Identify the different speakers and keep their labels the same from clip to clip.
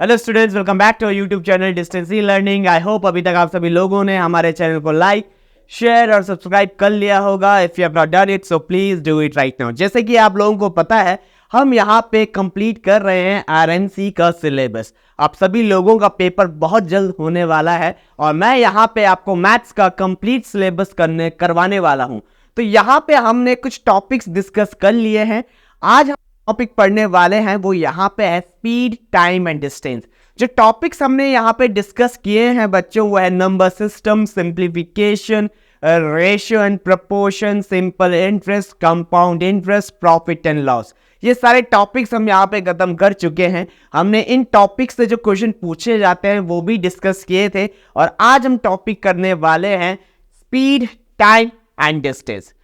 Speaker 1: Hello students, welcome back to YouTube channel distance e learning. I hope अभी तक आप सभी लोगों ने हमारे चैनल को लाइक, शेयर और सब्सक्राइब कर लिया होगा। If you have not done it so please do it right now. जैसे कि आप लोगों को पता है, हम यहाँ पे कंप्लीट कर रहे हैं आरएनसी का सिलेबस। आप सभी लोगों का पेपर बहुत जल्द होने वाला है और मैं यहाँ पे आपको मैथ्स का कंप्लीट सिलेबस करवाने वाला हूँ। तो यहाँ पे हमने कुछ टॉपिक्स डिस्कस कर लिए हैं। आज टॉपिक पढ़ने वाले हैं वो यहाँ पे है स्पीड, टाइम एंड डिस्टेंस। जो टॉपिक्स हमने यहाँ पे डिस्कस किए हैं बच्चों, वो है number system, simplification, ratio and proportion, simple interest, compound interest, profit and loss. ये सारे टॉपिक्स हम यहाँ पे खत्म कर चुके हैं। हमने इन टॉपिक्स से जो क्वेश्चन पूछे जाते हैं वो भी डिस्कस किए थे और आज हम टॉपिक करने वाले हैं स्पीड, टाइम एंड डिस्टेंस।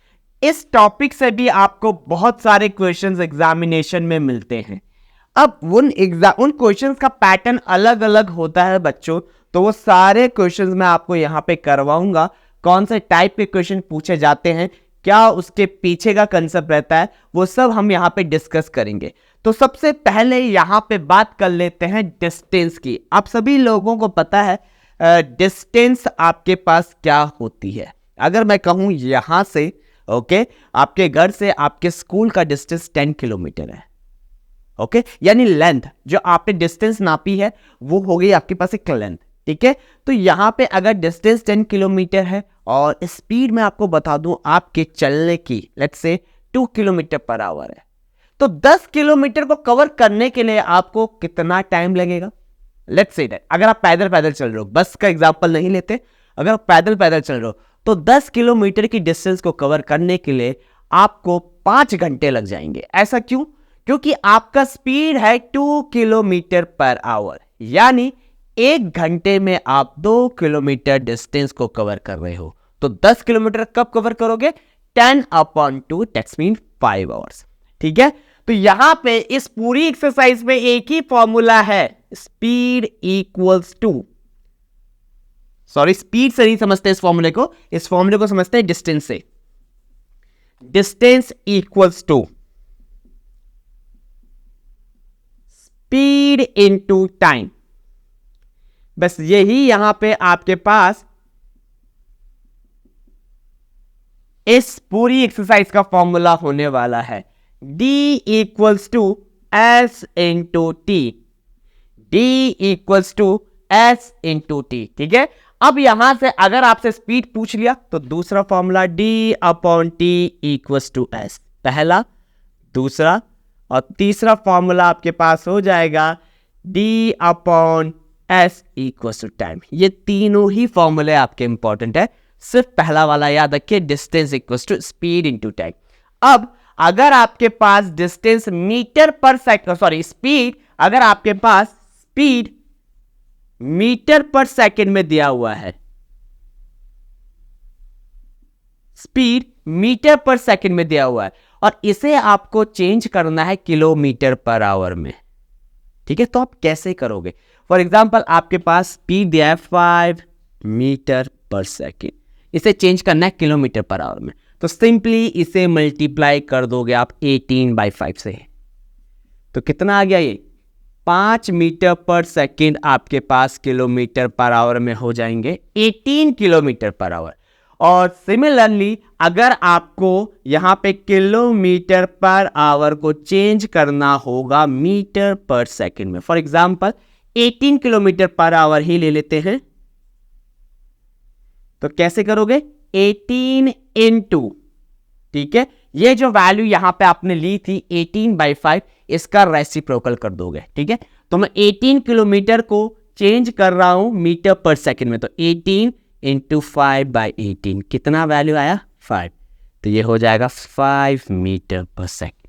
Speaker 1: इस टॉपिक से भी आपको बहुत सारे क्वेश्चंस एग्जामिनेशन में मिलते हैं। अब उन क्वेश्चंस का पैटर्न अलग अलग होता है बच्चों, तो वो सारे क्वेश्चंस मैं आपको यहाँ पे करवाऊंगा। कौन से टाइप के क्वेश्चन पूछे जाते हैं, क्या उसके पीछे का कंसेप्ट रहता है, वो सब हम यहाँ पे डिस्कस करेंगे। तो सबसे पहले यहाँ पे बात कर लेते हैं डिस्टेंस की। आप सभी लोगों को पता है डिस्टेंस आपके पास क्या होती है। अगर मैं कहूँ यहाँ से आपके घर से आपके स्कूल का डिस्टेंस 10 किलोमीटर है। यानी लेंथ जो आपने डिस्टेंस नापी है वो हो गई आपके पास एक लेंथ। ठीक है, तो यहां पे अगर डिस्टेंस 10 किलोमीटर है और स्पीड में आपको बता दूं आपके चलने की let's say 2 kilometer per hour है, तो 10 किलोमीटर को कवर करने के लिए आपको कितना टाइम लगेगा। लेट्स से दैट अगर आप पैदल पैदल चल रहे हो, बस का एग्जांपल नहीं लेते, अगर आप पैदल पैदल चल रहे हो तो 10 किलोमीटर की डिस्टेंस को कवर करने के लिए आपको 5 घंटे लग जाएंगे। ऐसा क्यों? क्योंकि आपका स्पीड है 2 किलोमीटर पर आवर, यानी 1 घंटे में आप 2 किलोमीटर डिस्टेंस को कवर कर रहे हो। तो 10 किलोमीटर कब कवर करोगे? 10/2 दैट्स मीन 5 आवर्स। ठीक है, तो यहां पे इस पूरी एक्सरसाइज में एक ही फॉर्मूला है, स्पीड इक्वल्स टू, स्पीड से नहीं समझते इस फॉर्मूले को, इस फॉर्मूले को समझते हैं डिस्टेंस से। Distance equals to speed into time. बस यही यहां पे आपके पास इस पूरी एक्सरसाइज का फॉर्मूला होने वाला है। D equals to S into T, D equals to S into T. ठीक है, अब यहां से अगर आपसे स्पीड पूछ लिया तो दूसरा formula D/T equals to S, पहला, दूसरा और तीसरा फॉर्मूला आपके पास हो जाएगा D/S इक्वल्स टू टाइम। ये तीनों ही फॉर्मूले आपके इंपॉर्टेंट है, सिर्फ पहला वाला याद रखिए, distance equals to speed into time. अब अगर आपके पास distance meter per second, speed, अगर आपके पास स्पीड मीटर पर सेकंड में दिया हुआ है, स्पीड मीटर पर सेकंड में दिया हुआ है और इसे आपको चेंज करना है किलोमीटर पर आवर में। ठीक है, तो आप कैसे करोगे? फॉर एग्जांपल आपके पास स्पीड दिया है 5 मीटर पर सेकंड, इसे चेंज करना है किलोमीटर पर आवर में, तो सिंपली इसे मल्टीप्लाई कर दोगे आप 18/5 से। तो कितना आ गया? ये 5 मीटर पर सेकंड आपके पास किलोमीटर पर आवर में हो जाएंगे 18 किलोमीटर पर आवर। और सिमिलरली अगर आपको यहां पे किलोमीटर पर आवर को चेंज करना होगा मीटर पर सेकंड में, for example 18 kilometre per hour ही ले लेते हैं, तो कैसे करोगे? 18 इंटू, ठीक है, ये जो वैल्यू यहां पे आपने ली थी 18/5, इसका रेसिप्रोकल कर दोगे। ठीक है, तो मैं 18 किलोमीटर को चेंज कर रहा हूं मीटर पर सेकंड में, तो 18 इंटू 5/18 कितना वैल्यू आया? 5, तो ये हो जाएगा 5 मीटर पर सेकंड।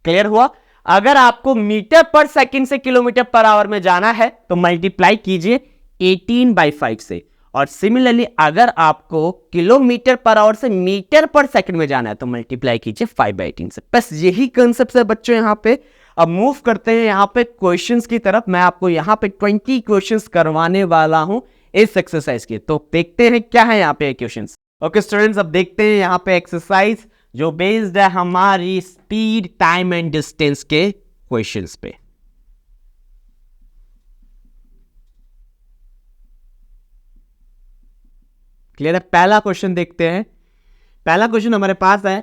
Speaker 1: क्लियर हुआ? अगर आपको मीटर पर सेकंड से किलोमीटर पर आवर में जाना है तो मल्टीप्लाई कीजिए 18/5 से, और सिमिलरली अगर आपको किलोमीटर पर आवर से मीटर पर सेकंड में जाना है तो मल्टीप्लाई कीजिए 5/18 से। बस यही कंसेप्ट है बच्चों यहाँ पे। अब मूव करते हैं यहाँ पे क्वेश्चंस की तरफ। मैं आपको यहाँ पे 20 क्वेश्चंस करवाने वाला हूं इस एक्सरसाइज के, तो देखते हैं क्या है यहाँ पे क्वेश्चंस। ओके स्टूडेंट्स, अब देखते हैं यहाँ पे एक्सरसाइज जो बेस्ड है हमारी स्पीड, टाइम एंड डिस्टेंस के क्वेश्चंस पे। क्लियर है? पहला क्वेश्चन देखते हैं। पहला क्वेश्चन हमारे पास है,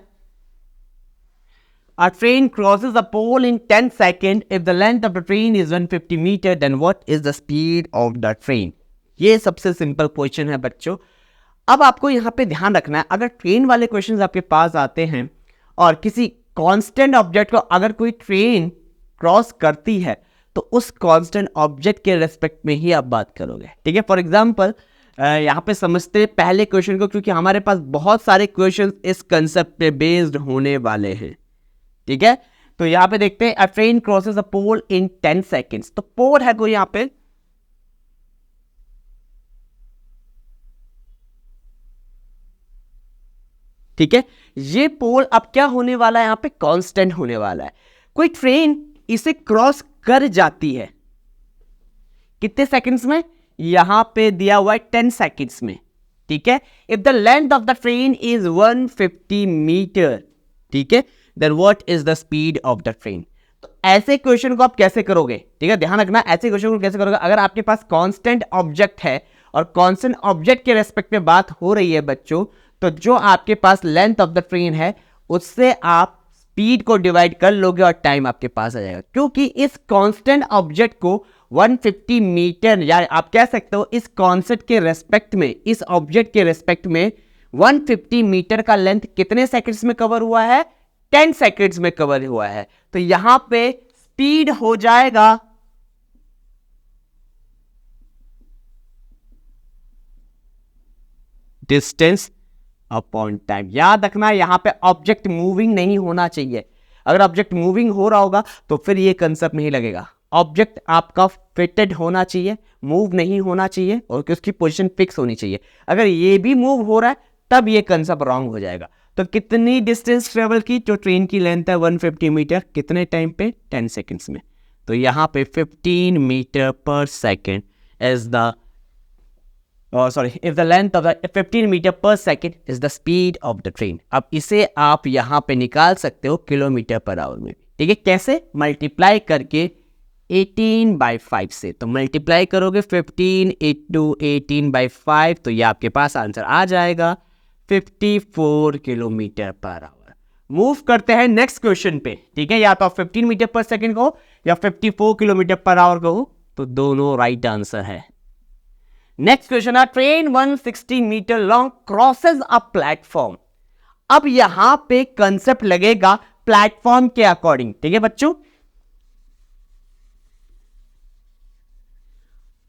Speaker 1: A train crosses a pole in 10 seconds. If the length of the train is 150 meter, then what is the speed of the train? ये सबसे सिंपल क्वेश्चन है बच्चों। अब आपको यहाँ पे ध्यान रखना है, अगर ट्रेन वाले क्वेश्चंस आपके पास आते हैं और किसी कांस्टेंट ऑब्जेक्ट को अगर कोई ट्रेन क्रॉस करती है तो उस कांस्टेंट ऑब्जेक्ट के रेस्पेक्ट में ही आप बात करोगे, ठीक है? फॉर एग्जांपल यहाँ पे समझते हैं पहले क्वेश्चन को, क्योंकि हमारे पास बहुत सारे क्वेश्चन इस कंसेप्ट पे बेस्ड होने वाले हैं, ठीक है? तो यहाँ पे देखते हैं, a train crosses a pole in 10 seconds. तो पोल है कोई यहाँ पे, ठीक है? ये पोल अब क्या होने वाला है, यहाँ पे कांस्टेंट होने वाला है। कोई ट्रेन इसे क्रॉस कर जाती है कितने सेकंड्स में, यहां पे दिया हुआ है 10 सेकंड्स में, ठीक है? If the length of the train is 150 meter, ठीक है, then what is the speed of the train. तो ऐसे क्वेश्चन को आप कैसे करोगे, ठीक है? ध्यान रखना, ऐसे क्वेश्चन को कैसे करोगे, अगर आपके पास कांस्टेंट ऑब्जेक्ट है और कांस्टेंट ऑब्जेक्ट के रेस्पेक्ट में बात हो रही है बच्चों, तो जो आपके पास लेंथ ऑफ द ट्रेन है उससे आप स्पीड को डिवाइड कर लोगे और टाइम आपके पास आ जाएगा। क्योंकि इस कांस्टेंट ऑब्जेक्ट को 150 मीटर, या आप कह सकते हो इस कॉन्सेप्ट के रेस्पेक्ट में, इस ऑब्जेक्ट के रेस्पेक्ट में 150 मीटर का लेंथ कितने सेकंड्स में कवर हुआ है, 10 सेकंड्स में कवर हुआ है। तो यहां पे स्पीड हो जाएगा डिस्टेंस अपॉन टाइम। याद रखना यहां पे ऑब्जेक्ट मूविंग नहीं होना चाहिए। अगर ऑब्जेक्ट मूविंग हो रहा होगा तो फिर ये कंसेप्ट नहीं लगेगा। ऑब्जेक्ट आपका फिटेड होना चाहिए, मूव नहीं होना चाहिए, और उसकी पोजीशन फिक्स होनी चाहिए। अगर ये भी मूव हो रहा है तब ये कंसेप्ट रॉन्ग हो जाएगा। तो कितनी डिस्टेंस ट्रेवल की, जो ट्रेन की लेंथ है 150 मीटर, कितने टाइम पे, 10 सेकेंड्स में। तो यहां पे 15 meter per second is the if the length of the 15 meter per second is the speed of the train। अब इसे आप यहाँ पे निकाल सकते हो किलोमीटर पर आवर में, ठीक है? कैसे? मल्टीप्लाई करके 18/5 से। तो मल्टीप्लाई करोगे 15 × 18/5, तो ये आपके पास आंसर आ जाएगा 54 किलोमीटर पर आवर। मूव करते हैं नेक्स्ट क्वेश्चन पे, ठीक है? या तो आप 15 मीटर पर सेकेंड कहो या 54 किलोमीटर पर आवर कहो, तो दोनों राइट आंसर है। नेक्स्ट क्वेश्चन है, train 160 meter long crosses a platform. अब यहां पे कंसेप्ट लगेगा प्लेटफॉर्म के अकॉर्डिंग, ठीक है बच्चों?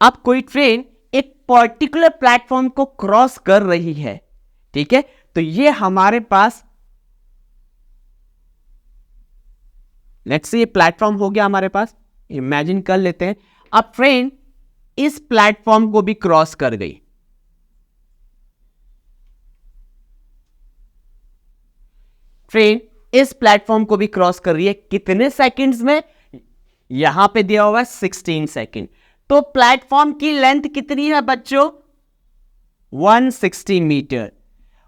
Speaker 1: अब कोई ट्रेन एक पर्टिकुलर प्लेटफॉर्म को क्रॉस कर रही है, ठीक है? तो ये हमारे पास, लेट्स से ये प्लेटफॉर्म हो गया हमारे पास, इमेजिन कर लेते हैं। अब ट्रेन इस प्लेटफॉर्म को भी क्रॉस कर गई, ट्रेन इस प्लेटफॉर्म को भी क्रॉस कर रही है, कितने सेकंड्स में? यहां पे दिया हुआ है 16 सेकंड। तो प्लेटफॉर्म की लेंथ कितनी है बच्चों? 160 मीटर,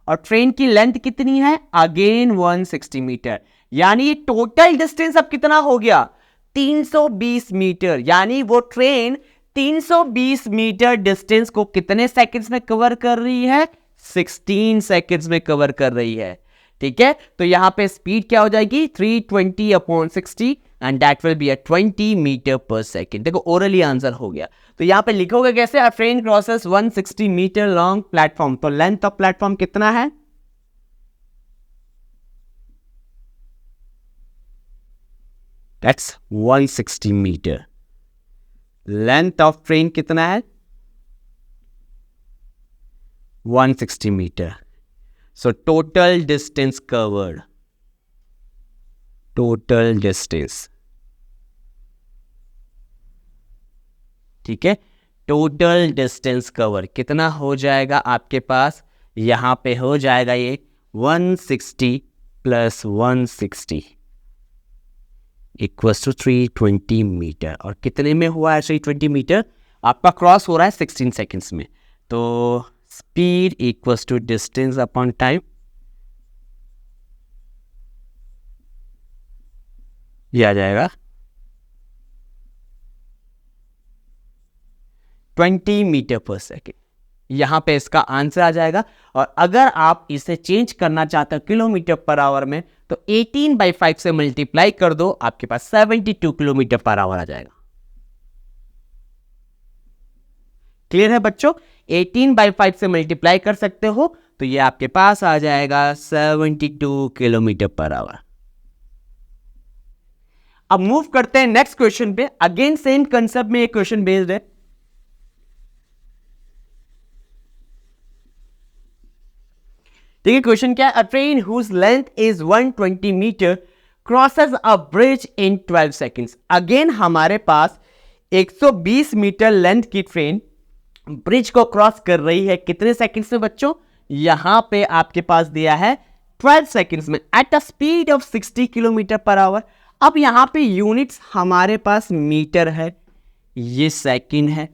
Speaker 1: और ट्रेन की लेंथ कितनी है? Again 160 meter. यानी टोटल डिस्टेंस अब कितना हो गया? 320 मीटर। यानी वो ट्रेन 320 मीटर डिस्टेंस को कितने सेकंड्स में कवर कर रही है? 16 सेकंड्स में कवर कर रही है, ठीक है? तो यहां पे स्पीड क्या हो जाएगी? 320/60 and that will be 20 meter per second. देखो ओरली आंसर हो गया। तो यहां पे लिखोगे कैसे? A train crosses 160 meter long platform. तो लेंथ ऑफ प्लेटफॉर्म कितना है? That's 160 meter. Length of train कितना है? 160 meter. So total distance covered, total distance, ठीक है? टोटल डिस्टेंस कवर कितना हो जाएगा आपके पास? यहां पे हो जाएगा ये 160 + 160 इक्वल्स टू 320 मीटर। और कितने में हुआ है 320 मीटर? आपका क्रॉस हो रहा है 16 सेकेंड्स में। तो speed equals to distance upon time, ये आ जाएगा 20 मीटर पर सेकेंड। यहां पे इसका आंसर आ जाएगा। और अगर आप इसे चेंज करना चाहते हो किलोमीटर पर आवर में, तो 18/5 से मल्टीप्लाई कर दो, आपके पास 72 किलोमीटर पर आवर आ जाएगा। क्लियर है बच्चों? 18/5 से मल्टीप्लाई कर सकते हो, तो ये आपके पास आ जाएगा 72 किलोमीटर पर आवर। अब मूव करते हैं नेक्स्ट क्वेश्चन पे। अगेन सेम कंसेप्ट में एक क्वेश्चन बेस्ड है। देखिए क्वेश्चन क्या है, a train whose length is 120 meter crosses a bridge in 12 seconds. Again हमारे पास 120 मीटर लेंथ की ट्रेन ब्रिज को क्रॉस कर रही है कितने सेकंड्स में बच्चों? यहां पे आपके पास दिया है 12 सेकंड्स में eight a speed of 60 kilometer per our. अब यहां पे यूनिट्स हमारे पास मीटर है, ये सेकंड है,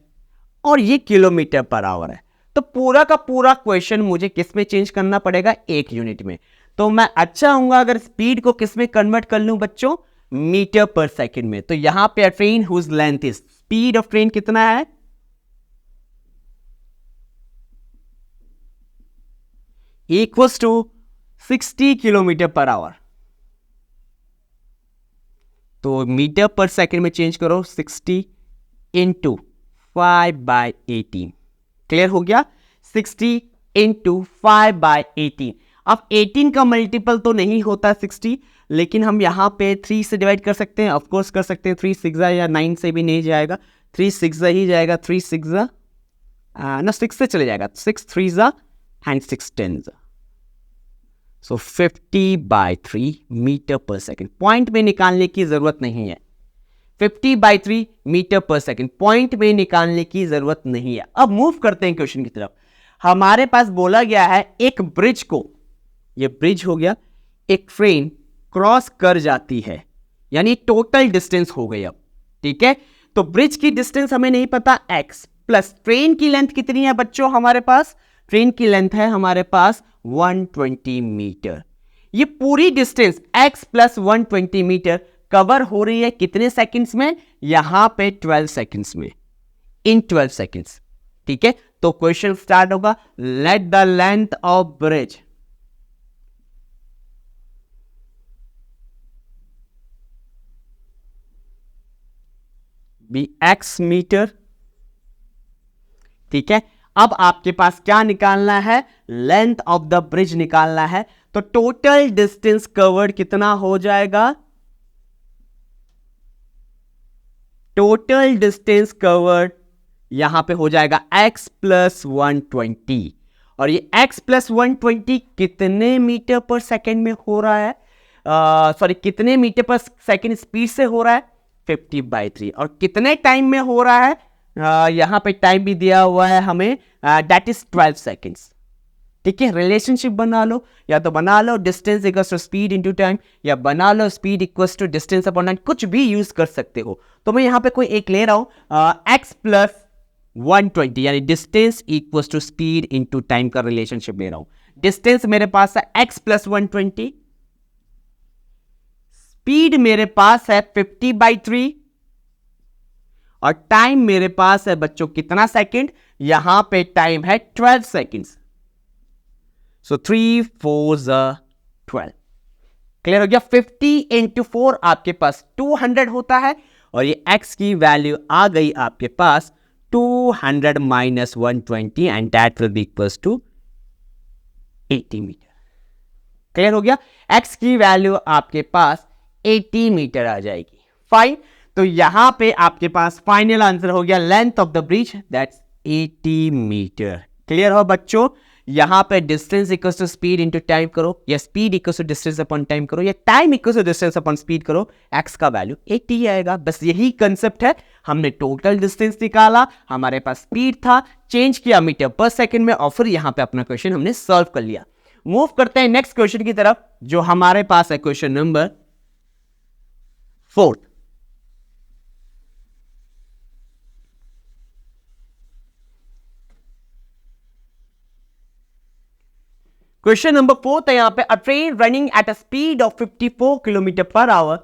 Speaker 1: और ये किलोमीटर पर आवर है। तो पूरा का पूरा क्वेश्चन मुझे किस में चेंज करना पड़ेगा? एक यूनिट में। तो मैं अच्छा हूंगा अगर स्पीड को किस में कन्वर्ट कर लूं बच्चों? मीटर पर सेकंड में। तो यहां पे train whose length is, speed of train कितना है? Equals to 60 kilometer per hour. तो मीटर पर सेकंड में चेंज करो, 60 इंटू 5/18। क्लियर हो गया? 60 इंटू 5/18। अब 18 का मल्टीपल तो नहीं होता 60, लेकिन हम यहां पे 3 से डिवाइड कर सकते हैं। ऑफकोर्स कर सकते हैं, 3 6 या 9 से भी नहीं जाएगा, 3 6 ही जाएगा। 3 6 ना 6 से चले जाएगा, 6 3 and 6 10। So 50/3 metre per second. Point में निकालने की जरूरत नहीं है, 50/3 मीटर पर सेकेंड पॉइंट में निकालने की जरूरत नहीं है। अब मूव करते हैं क्वेश्चन की तरफ। हमारे पास बोला गया है एक ब्रिज को, ये ब्रिज हो गया, एक ट्रेन क्रॉस कर जाती है, यानी टोटल डिस्टेंस हो गई। अब ठीक है, तो ब्रिज की डिस्टेंस हमें नहीं पता, x प्लस ट्रेन की लेंथ कितनी है बच्चों? हमारे पास ट्रेन की लेंथ है हमारे पास 120 मीटर। ये पूरी distance x plus 120 meter cover हो रही है कितने सेकंड्स में? यहां पे 12 सेकंड्स में, इन 12 सेकंड्स। ठीक है, तो क्वेश्चन स्टार्ट होगा, let the length of bridge be x meter. ठीक है, अब आपके पास क्या निकालना है? लेंथ ऑफ द ब्रिज निकालना है। तो टोटल डिस्टेंस कवर्ड कितना हो जाएगा? टोटल डिस्टेंस कवर्ड यहां पे हो जाएगा x प्लस 120। और ये x प्लस 120 कितने मीटर पर सेकेंड में हो रहा है? सॉरी, कितने मीटर पर सेकेंड स्पीड से हो रहा है? 50/3। और कितने टाइम में हो रहा है? यहां पे टाइम भी दिया हुआ है हमें, दैट इज 12 सेकेंड्स। ठीक है, रिलेशनशिप बना लो, या तो बना लो distance equals to speed into time, या बना लो speed equals to distance upon time, कुछ भी यूज कर सकते हो। तो मैं यहां पे कोई एक ले रहा हूं, x प्लस 120, यानी distance equals to speed into time का रिलेशनशिप ले रहा हूं। डिस्टेंस मेरे पास है x प्लस 120, स्पीड मेरे पास है 50/3, और टाइम मेरे पास है बच्चों कितना सेकंड? यहां पे टाइम है 12 सेकंड्स। सो 3 4 12। क्लियर हो गया? 50 इंटू 4 आपके पास 200 होता है, और ये x की वैल्यू आ गई आपके पास 200 minus 120, and that will be equals to 80 meter. Clear हो गया? x की वैल्यू आपके पास 80 मीटर आ जाएगी। फाइन, तो यहां पे आपके पास फाइनल आंसर हो गया length of the bridge, that's 80 meter. Clear हो बच्चों? यहां पे distance equal to speed into time करो, या speed equal to distance upon time करो, या time equal to distance upon speed करो, x का वैल्यू 80 आएगा। बस यही कंसेप्ट है। हमने टोटल डिस्टेंस निकाला, हमारे पास स्पीड था, चेंज किया मीटर पर सेकंड में, और फिर यहां पे अपना क्वेश्चन हमने सॉल्व कर लिया। मूव करते हैं नेक्स्ट क्वेश्चन की तरफ, जो हमारे पास है क्वेश्चन नंबर 4। क्वेश्चन नंबर 4 है यहां पे, अ train running at a speed of 54 kilometre per our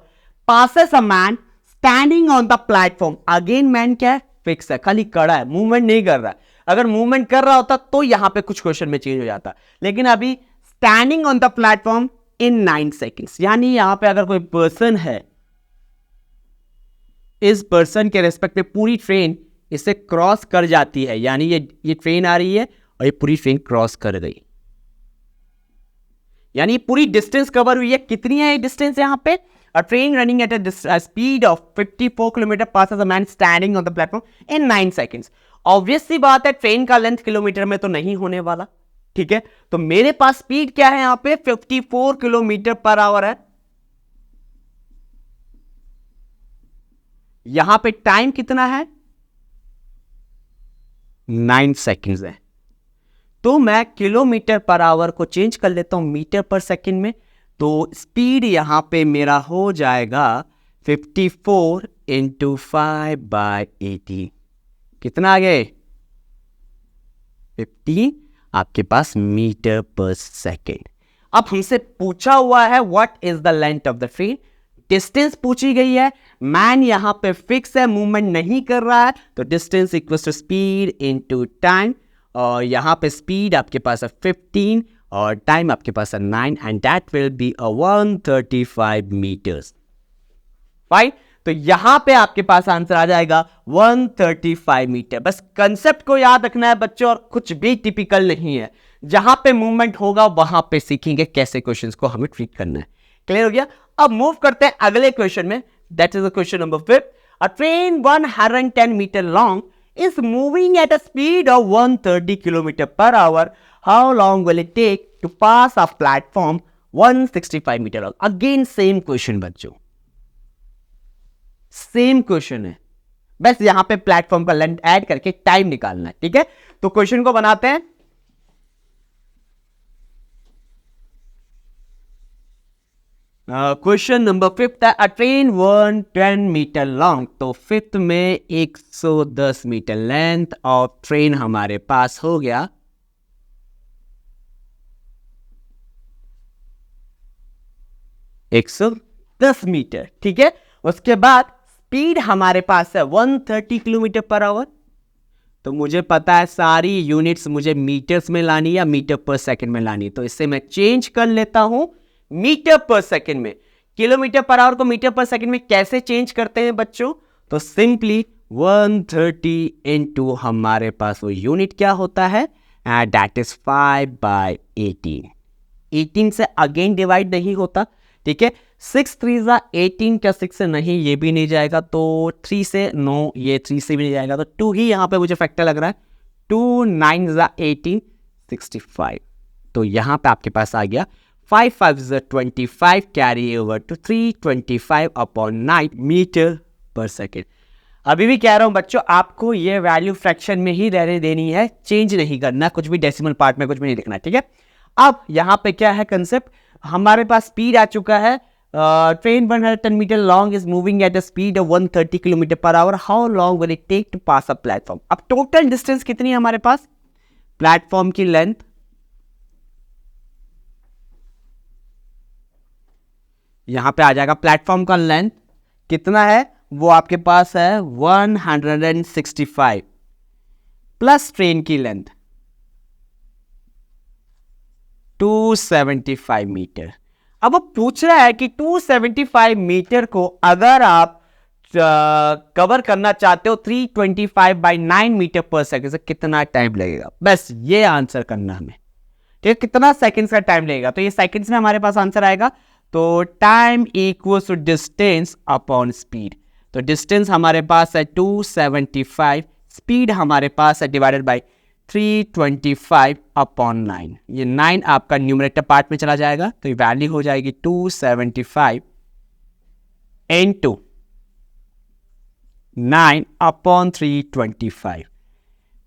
Speaker 1: passes a man standing on the platform. Again man क्या है? फिक्स है, खाली खड़ा है, मूवमेंट नहीं कर रहा है। अगर मूवमेंट कर रहा होता तो यहां पे कुछ क्वेश्चन में चेंज हो जाता, लेकिन अभी standing on the platform in 9 seconds, यानी यहां पे अगर कोई पर्सन है, इस पर्सन के रेस्पेक्ट में पूरी ट्रेन इसे क्रॉस कर जाती है, यानी ये ट्रेन आ रही है और ये पूरी ट्रेन क्रॉस कर गई, यानी पूरी डिस्टेंस कवर हुई है। कितनी है ये डिस्टेंस यहां पे? A train running at a speed of 54 kilometre passes a man standing on the platform in 9 seconds. Obvious सी बात है, ट्रेन का लेंथ किलोमीटर में तो नहीं होने वाला, ठीक है। तो मेरे पास स्पीड क्या है यहां पे? 54 किलोमीटर पर आवर है। यहां पे टाइम कितना है? 9 सेकेंड्स है। तो मैं किलोमीटर पर आवर को चेंज कर लेता हूं मीटर पर सेकेंड में, तो स्पीड यहां पे मेरा हो जाएगा 54 इंटू 5/18। कितना आ गए? 15 आपके पास मीटर पर सेकेंड। अब हमसे पूछा हुआ है what is the length of the train, distance पूछी गई है, मैन यहां पे फिक्स है, मूवमेंट नहीं कर रहा है, तो distance equals to speed into time, और यहां पे स्पीड आपके पास है 15 और टाइम आपके पास है 9, and that will be 135 meters. Fine, तो यहां पे आपके पास आंसर आ जाएगा 135 मीटर। बस कंसेप्ट को याद रखना है बच्चों, और कुछ भी टिपिकल नहीं है। जहां पे मूवमेंट होगा वहां पे सीखेंगे कैसे क्वेश्चंस को हमें ट्रीट करना है। क्लियर हो गया? अब मूव करते हैं अगले क्वेश्चन में, that is the question number 5। A train 110 meter long is moving at a speed of 130 km per hour. How long will it take to pass a platform 165 meter long? Again same question बच्चों, same question है, बस यहां पे platform का length add करके time निकालना है, ठीक है। तो क्वेश्चन को बनाते हैं। क्वेश्चन नंबर 5 है, अ ट्रेन 110 मीटर लॉन्ग, तो 5th में 110 मीटर लेंथ ऑफ ट्रेन हमारे पास हो गया 110 मीटर, ठीक है। उसके बाद स्पीड हमारे पास है 130 किलोमीटर पर आवर, तो मुझे पता है सारी यूनिट्स मुझे मीटर्स में लानी या मीटर पर सेकंड में लानी, तो इससे मैं चेंज कर लेता हूं मीटर पर सेकंड में। किलोमीटर पर आवर को मीटर पर सेकंड में कैसे चेंज करते हैं बच्चों? तो सिंपली 130 इंटू हमारे पास वो यूनिट क्या होता है, दैट इज 5/18। 18 से अगेन डिवाइड नहीं होता, ठीक है। 6 3 जा 18 क्या 6 से नहीं, ये भी नहीं जाएगा, तो 3 से नो, ये 3 से भी नहीं जाएगा, तो 2 ही यहां पे मुझे फैक्टर लग रहा है। 2 9 जा 18 65, तो यहां पे आपके पास आ गया 5 5 is 25 carry over to 325 upon 9 metre per second. अभी भी कह रहा हूं बच्चों, आपको ये वैल्यू फ्रैक्शन में ही रहने देनी है, चेंज नहीं करना, कुछ भी डेसिमल पार्ट में कुछ भी नहीं लिखना, ठीक है। अब यहां पे क्या है कंसेप्ट, हमारे पास स्पीड आ चुका है, train 110 meter long is moving at a speed of 130 kilometer per hour, how long will it take to pass a platform. अब टोटल डिस्टेंस कितनी है हमारे पास, प्लेटफॉर्म की लेंथ, यहां पे आ जाएगा प्लेटफॉर्म का लेंथ कितना है, वो आपके पास है 165 प्लस ट्रेन की लेंथ 275 मीटर। अब वो पूछ रहा है कि 275 मीटर को अगर आप कवर करना चाहते हो 325/9 मीटर पर सेकेंड से कितना टाइम लगेगा, बस ये आंसर करना हमें, ठीक है। कितना सेकेंड्स का टाइम लगेगा, तो ये सेकेंड्स में हमारे पास आंसर आएगा, तो time equals to distance upon speed. तो डिस्टेंस हमारे पास है 275, स्पीड हमारे पास है डिवाइडेड बाय 325 अपॉन 9, ये 9 आपका न्यूमरेटर पार्ट में चला जाएगा, तो ये वैल्यू हो जाएगी 275 इनटू 9 अपॉन 325।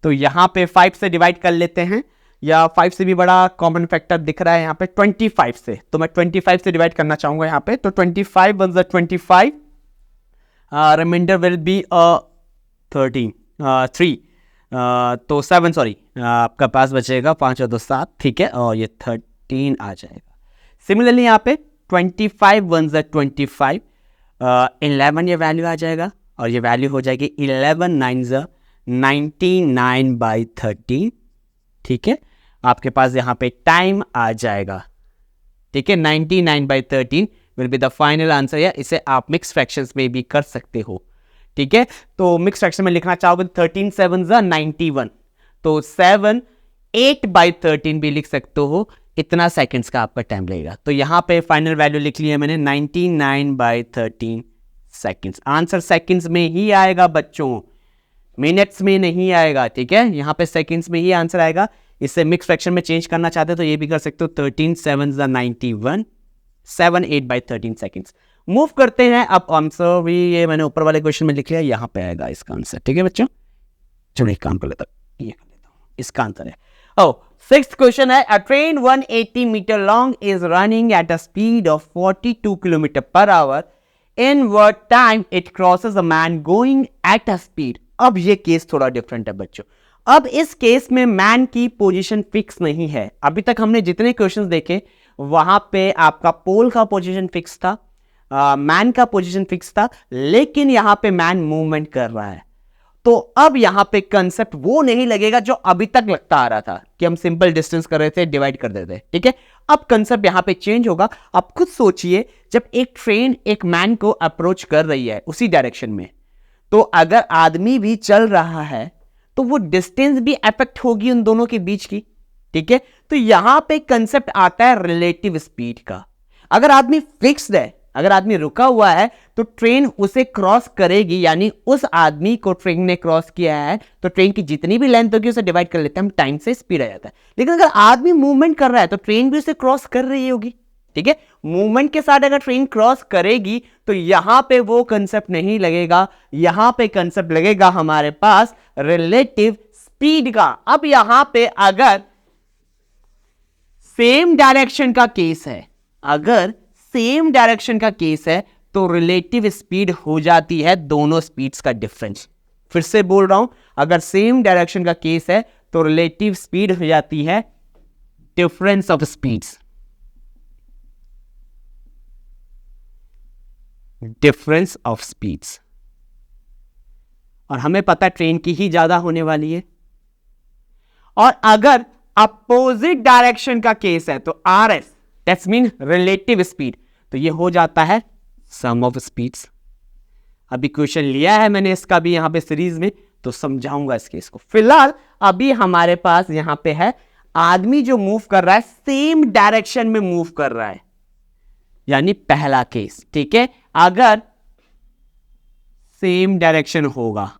Speaker 1: तो यहां पे 5 से डिवाइड कर लेते हैं, या 5 से भी बड़ा कॉमन फैक्टर दिख रहा है यहाँ पे 25 से, तो मैं 25 से डिवाइड करना चाहूंगा यहाँ पे, तो 25 1 जा 25, रिमाइंडर विल बी 3 तो 7 सॉरी, आपका पास बचेगा 5 और 2 7, ठीक है, और ये 13 आ जाएगा। सिमिलरली यहाँ पे 25 1 जा 25, 11 ये वैल्यू आ जाएगा, और ये वैल्यू हो जाएगी 11 9 जा 99/13, ठीक है। आपके पास यहाँ पे टाइम आ जाएगा, ठीक है। 99/13 will be the final answer. या इसे आप मिक्स फ्रैक्शंस में भी कर सकते हो, ठीक है। तो मिक्स फ्रैक्शन में लिखना चाहोगे 13 7 91, तो 7 8/13 भी लिख सकते हो। इतना सेकंड्स का आपका टाइम लगेगा। तो यहाँ पे फाइनल वैल्यू लिख लिया मैंने 99/13 सेकंड्स। आंसर सेकंड्स में ही आएगा बच्चों, मिनट्स में नहीं आएगा, ठीक है। यहाँ पे सेकंड्स में ही आंसर आएगा। इसे मिक्स फ्रैक्शन में चेंज करना चाहते हो तो ये भी कर सकते हो। 13 7 91, 7 8/13 सेकंड्स। मूव करते हैं अब आंसर भी, ये मैंने ऊपर वाले क्वेश्चन में लिख लिया, यहाँ पे आएगा इसका आंसर, ठीक है बच्चों। चलो एक काम कर लेता हूँ, ये कर लेता हूँ, इसका आंसर है। सिक्स्थ क्वेश्चन है, a train 180 meter long is running at a speed of 42 kilometer per hour. In what time it crosses a man going at a speed. अब ये केस थोड़ा डिफरेंट है बच्चों। अब इस केस में मैन की पोजीशन फिक्स नहीं है। अभी तक हमने जितने क्वेश्चंस देखे वहां पे आपका पोल का पोजीशन फिक्स था, मैन का पोजीशन फिक्स था, लेकिन यहां पे मैन मूवमेंट कर रहा है। तो अब यहां पे कंसेप्ट वो नहीं लगेगा जो अभी तक लगता आ रहा था कि हम सिंपल डिस्टेंस कर रहे थे, डिवाइड कर देते, ठीक है। अब कंसेप्ट यहां पे चेंज होगा। आप खुद सोचिए, जब एक ट्रेन एक मैन को अप्रोच कर रही है उसी डायरेक्शन में, तो अगर आदमी भी चल रहा है तो वो डिस्टेंस भी अफेक्ट होगी उन दोनों के बीच की, ठीक है। तो यहां पे कंसेप्ट आता है रिलेटिव स्पीड का। अगर आदमी फिक्स्ड है, अगर आदमी रुका हुआ है तो ट्रेन उसे क्रॉस करेगी, यानी उस आदमी को ट्रेन ने क्रॉस किया है तो ट्रेन की जितनी भी लेंथ होगी उसे डिवाइड कर लेते हैं हम, टाइम से स्पीड आ जाता है। लेकिन अगर आदमी मूवमेंट कर रहा है तो ट्रेन भी उसे क्रॉस कर रही होगी, ठीक है। मूवमेंट के साथ अगर ट्रेन क्रॉस करेगी तो यहां पे वो कंसेप्ट नहीं लगेगा, यहां पे कंसेप्ट लगेगा हमारे पास रिलेटिव स्पीड का। अब यहां पे अगर सेम डायरेक्शन का केस है, अगर सेम डायरेक्शन का केस है तो रिलेटिव स्पीड हो जाती है दोनों स्पीड्स का डिफरेंस। फिर से बोल रहा हूं, अगर सेम डायरेक्शन का केस है तो रिलेटिव स्पीड हो जाती है difference of speeds, difference of speeds. और हमें पता है ट्रेन की ही ज्यादा होने वाली है। और अगर अपोजिट डायरेक्शन का केस है तो R S, that's mean relative speed, तो ये हो जाता है सम ऑफ स्पीड्स। अभी क्वेश्चन लिया है मैंने इसका भी यहां पे सीरीज में, तो समझाऊंगा इस केस को। फिलहाल अभी हमारे पास यहां पे है आदमी जो मूव कर रहा है सेम डायरेक्शन में मूव कर रहा है, यानी पहला केस, ठीक है। अगर सेम डायरेक्शन होगा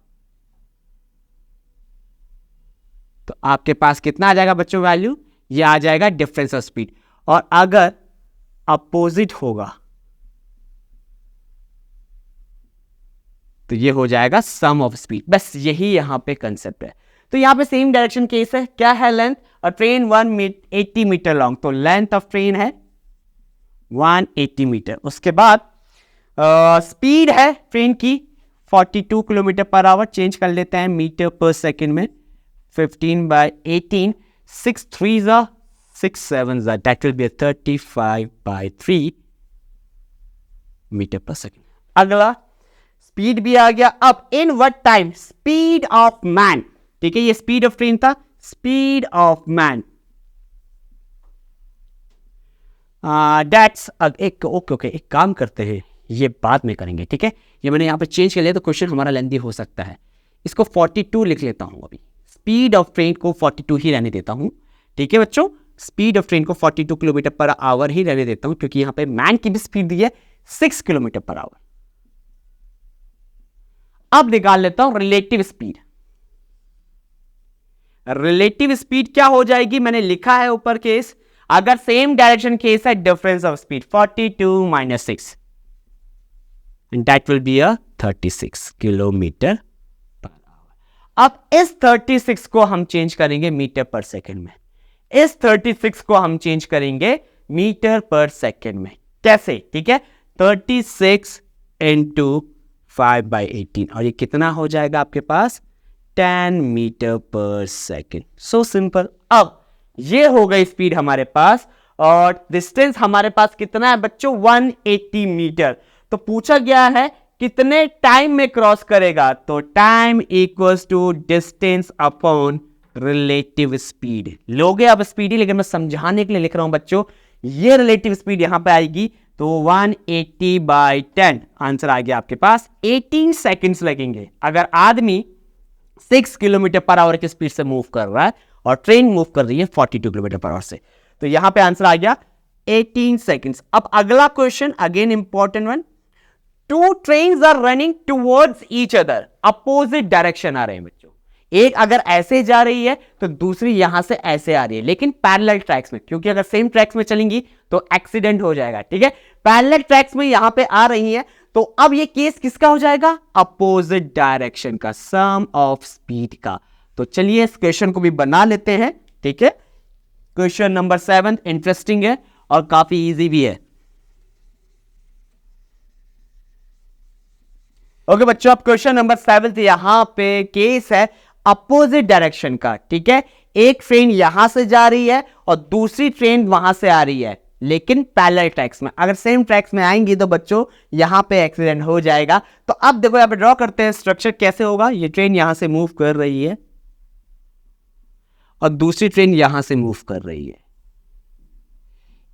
Speaker 1: तो आपके पास कितना आ जाएगा बच्चों वैल्यू, ये आ जाएगा डिफरेंस ऑफ स्पीड। और अगर अपोजिट होगा तो ये हो जाएगा सम ऑफ स्पीड। बस यही यहां पे कंसेप्ट है। तो यहां पे सेम डायरेक्शन केस है, क्या है लेंथ, और ट्रेन 180 मीटर लॉन्ग, तो लेंथ ऑफ ट्रेन है 180 मीटर। उसके बाद स्पीड है ट्रेन की 42 किलोमीटर पर आवर, चेंज कर लेते हैं मीटर पर सेकेंड में, 15/18, 6 3s are 6 7s are, that will be a 35/3 metre per second. अगला स्पीड भी आ गया। अब इन what time, speed of man, ठीक है, ये स्पीड ऑफ ट्रेन था, speed of man that's okay एक काम करते हैं, ये बाद में करेंगे, ठीक है। ये मैंने यहां पे चेंज कर लिया तो क्वेश्चन हमारा लेंथी हो सकता है। इसको 42 लिख लेता हूं, अभी स्पीड ऑफ ट्रेन को 42 ही रहने देता हूं, ठीक है बच्चों। स्पीड ऑफ ट्रेन को 42 किलोमीटर पर आवर ही रहने देता हूं, क्योंकि यहां पे मैन की भी स्पीड दी है 6 किलोमीटर पर आवर। अब निकाल लेता हूं रिलेटिव स्पीड। रिलेटिव स्पीड क्या हो जाएगी, मैंने लिखा है ऊपर केस, अगर सेम डायरेक्शन केस है difference of speed 42 - 6, and that will be a 36 kilometre per our. अब इस 36 को हम चेंज करेंगे मीटर पर सेकेंड में, इस 36 को हम चेंज करेंगे मीटर पर सेकेंड में। कैसे, ठीक है, 36 × 5/18, और ये कितना हो जाएगा आपके पास 10 metre per second. So simple. अब ये हो गई स्पीड हमारे पास, और डिस्टेंस हमारे पास कितना है बच्चों 180 मीटर। तो पूछा गया है कितने टाइम में क्रॉस करेगा, तो time equals to distance upon relative speed. लोगे अब स्पीड ही, लेकिन मैं समझाने के लिए लिख रहा हूं बच्चों, ये रिलेटिव स्पीड यहां पे आएगी तो 180/10 आंसर आ गया आपके पास। 18 सेकंड्स लगेंगे अगर आदमी 6 किलोमीटर पर आवर की स्पीड से मूव कर रहा है और ट्रेन मूव कर रही है 42 किलोमीटर पर आवर से, तो यहां पे आंसर आ गया 18 सेकंड्स। अब अगला question again important one, two trains are running towards each other, opposite direction आ रहे हैं बच्चों, एक अगर ऐसे जा रही है तो दूसरी यहां से ऐसे आ रही है, लेकिन पैरेलल ट्रैक्स में, क्योंकि अगर सेम ट्रैक्स में चलेंगी तो एक्सीडेंट हो जाएगा, ठीक है। पैरेलल ट्रैक्स में यहां पे आ रही है, तो अब ये केस किसका हो जाएगा, अपोजिट डायरेक्शन का, सम ऑफ स्पीड का। तो चलिए इस क्वेश्चन को भी बना लेते हैं, ठीक है। क्वेश्चन नंबर 7 इंटरेस्टिंग है और काफी इजी भी है। ओके बच्चों, अब क्वेश्चन नंबर 7 यहां पे केस है अपोजिट डायरेक्शन का, ठीक है। एक ट्रेन यहां से जा रही है और दूसरी ट्रेन वहां से आ रही है, लेकिन पैरेलल ट्रैक्स में। अगर सेम ट्रैक्स में आएंगी तो बच्चों यहां पे एक्सीडेंट हो जाएगा। तो अब देखो यहां पे ड्रॉ करते हैं स्ट्रक्चर कैसे होगा। ये ट्रेन यहां से मूव कर रही है और दूसरी ट्रेन यहां से मूव कर रही है,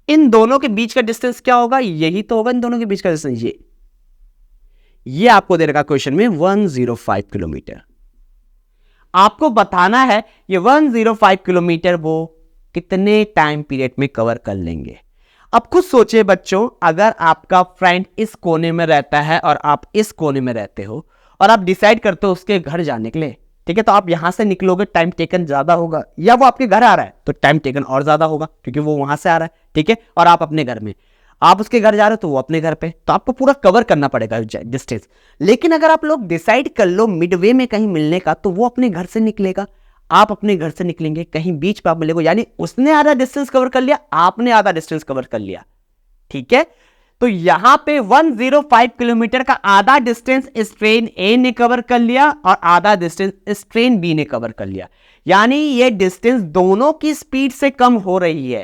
Speaker 1: इन दोनों के बीच का डिस्टेंस क्या होगा, यही तो होगा इन दोनों के बीच का डिस्टेंस। ये आपको दे रखा क्वेश्चन में 105 किलोमीटर। आपको बताना है ये 105 किलोमीटर वो कितने टाइम पीरियड में कवर कर लेंगे। अब खुद सोचिए बच्चों, अगर आपका फ्रेंड इस कोने में रहता है और आप इस कोने में रहते हो और आप डिसाइड करते हो उसके घर जाने के लिए, ठीक है, तो आप यहां से निकलोगे, टाइम टेकन ज्यादा होगा, या वो आपके घर आ रहा है तो टाइम टेकन और ज्यादा होगा क्योंकि वो वहां से आ रहा है, ठीक है, और आप अपने घर में, आप उसके घर जा रहे हो तो वो अपने घर पे, तो आपको पूरा कवर करना पड़ेगा डिस्टेंस। लेकिन अगर आप लोग डिसाइड कर लो मिडवे में कहीं मिलने का, तो वो अपने घर से निकलेगा, आप अपने घर से निकलेंगे, कहीं बीच पे आप मिलेंगे, यानी उसने आधा डिस्टेंस कवर कर लिया, आपने आधा डिस्टेंस कवर कर लिया, ठीक है। तो यहां पे 105 किलोमीटर का आधा डिस्टेंस इस ट्रेन ए ने कवर कर लिया और आधा डिस्टेंस इस ट्रेन बी ने कवर कर लिया, यानी ये डिस्टेंस दोनों की स्पीड से कम हो रही है,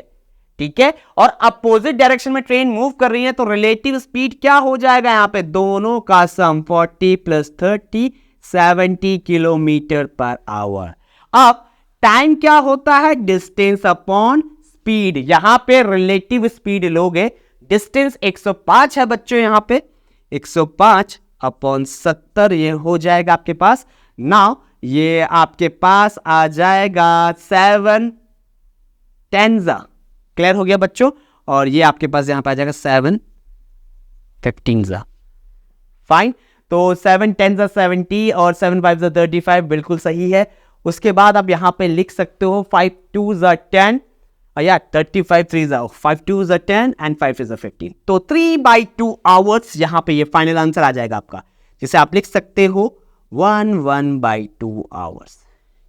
Speaker 1: ठीक है। और अपोजिट डायरेक्शन में ट्रेन मूव कर रही है, तो रिलेटिव स्पीड क्या हो जाएगा यहां पे, दोनों का सम 40 + 30 70 किलोमीटर पर आवर। अब टाइम क्या होता है, डिस्टेंस अपॉन स्पीड। यहां पे रिलेटिव स्पीड लोगे, डिस्टेंस 105 है बच्चों, यहां पे 105/70 ये हो जाएगा आपके पास। नाउ ये आपके पास आ जाएगा 7 10 क्लियर हो गया बच्चों, और ये आपके पास यहां पे आ जाएगा 7 15 फाइन। तो 7 10 70 और 7 5 35 बिल्कुल सही है। उसके बाद आप यहां पे लिख सकते हो 5 2 10 या 35 3 5 2 10 एंड 5 3 15, तो 3/2 आवर्स यहां पे ये फाइनल आंसर आ जाएगा आपका, जिसे आप लिख सकते हो 1/2 आवर्स,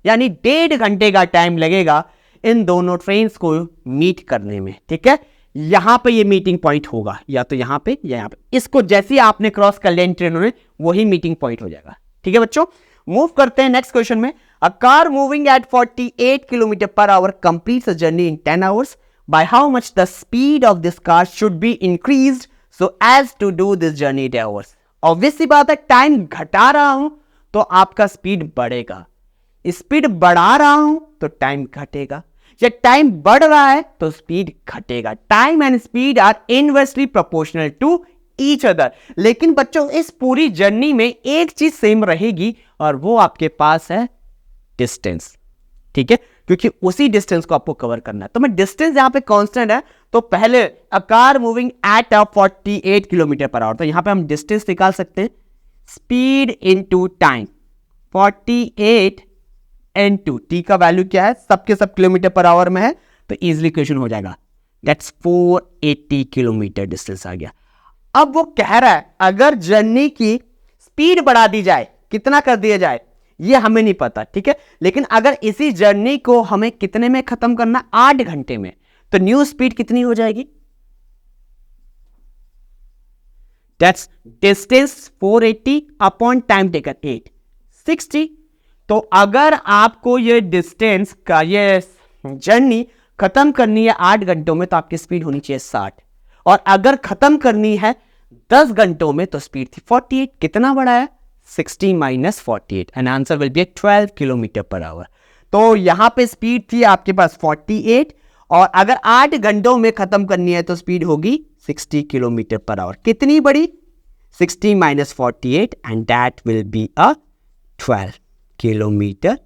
Speaker 1: यानी 1.5 घंटे का टाइम लगेगा इन दोनों ट्रेन्स को मीट करने में, ठीक है। यहां पे ये मीटिंग पॉइंट होगा, या तो यहां पे या यहां पे, इसको जैसे ही आपने क्रॉस कर लिया इन ट्रेनों ने, वही मीटिंग पॉइंट हो जाएगा, ठीक है बच्चों। मूव करते हैं नेक्स्ट क्वेश्चन में। A car moving at 48 kilometre per hour completes a journey in 10 hours. By how much the speed of this car should be increased so as to do this journey in 10 hours. Obvious सी बात है, time घटा रहा हूं तो आपका speed बढ़ेगा, speed बढ़ा रहा हूं तो टाइम घटेगा, या टाइम बढ़ रहा है तो स्पीड घटेगा। Time and speed are inversely proportional to each other. लेकिन बच्चों इस पूरी जर्नी में एक चीज सेम रहेगी, और वो आपके पास है डिस्टेंस, ठीक है, क्योंकि उसी डिस्टेंस को आपको कवर करना है। तो मैं डिस्टेंस यहां पे कांस्टेंट है, तो पहले अ car moving at 48 kilometre per hour, तो यहां पे हम डिस्टेंस निकाल सकते हैं, speed into time, 48 N2, T का वैल्यू क्या है, सबके सब किलोमीटर पर आवर में है, तो इजीली क्वेश्चन हो जाएगा, दैट्स 480 किलोमीटर डिस्टेंस आ गया। अब वो कह रहा है अगर जर्नी की स्पीड बढ़ा दी जाए, कितना कर दिया जाए ये हमें नहीं पता, ठीक है, लेकिन अगर इसी जर्नी को हमें कितने में खत्म करना, 8 घंटे में, तो न्यू स्पीड कितनी हो जाएगी, that's distance 480 upon time taken 8 60। तो अगर आपको ये डिस्टेंस का ये जर्नी खत्म करनी है 8 घंटों में, तो आपकी स्पीड होनी चाहिए 60, और अगर खत्म करनी है 10 घंटों में तो स्पीड थी 48। कितना बड़ा है? 60 minus 48 and answer will B 12 kilometre per hour. तो यहां पे स्पीड थी आपके पास 48 और अगर 8 घंटों में खत्म करनी है तो स्पीड होगी 60 किलोमीटर पर आवर। कितनी बड़ी? 60 minus 48 and that will B 12 kilometre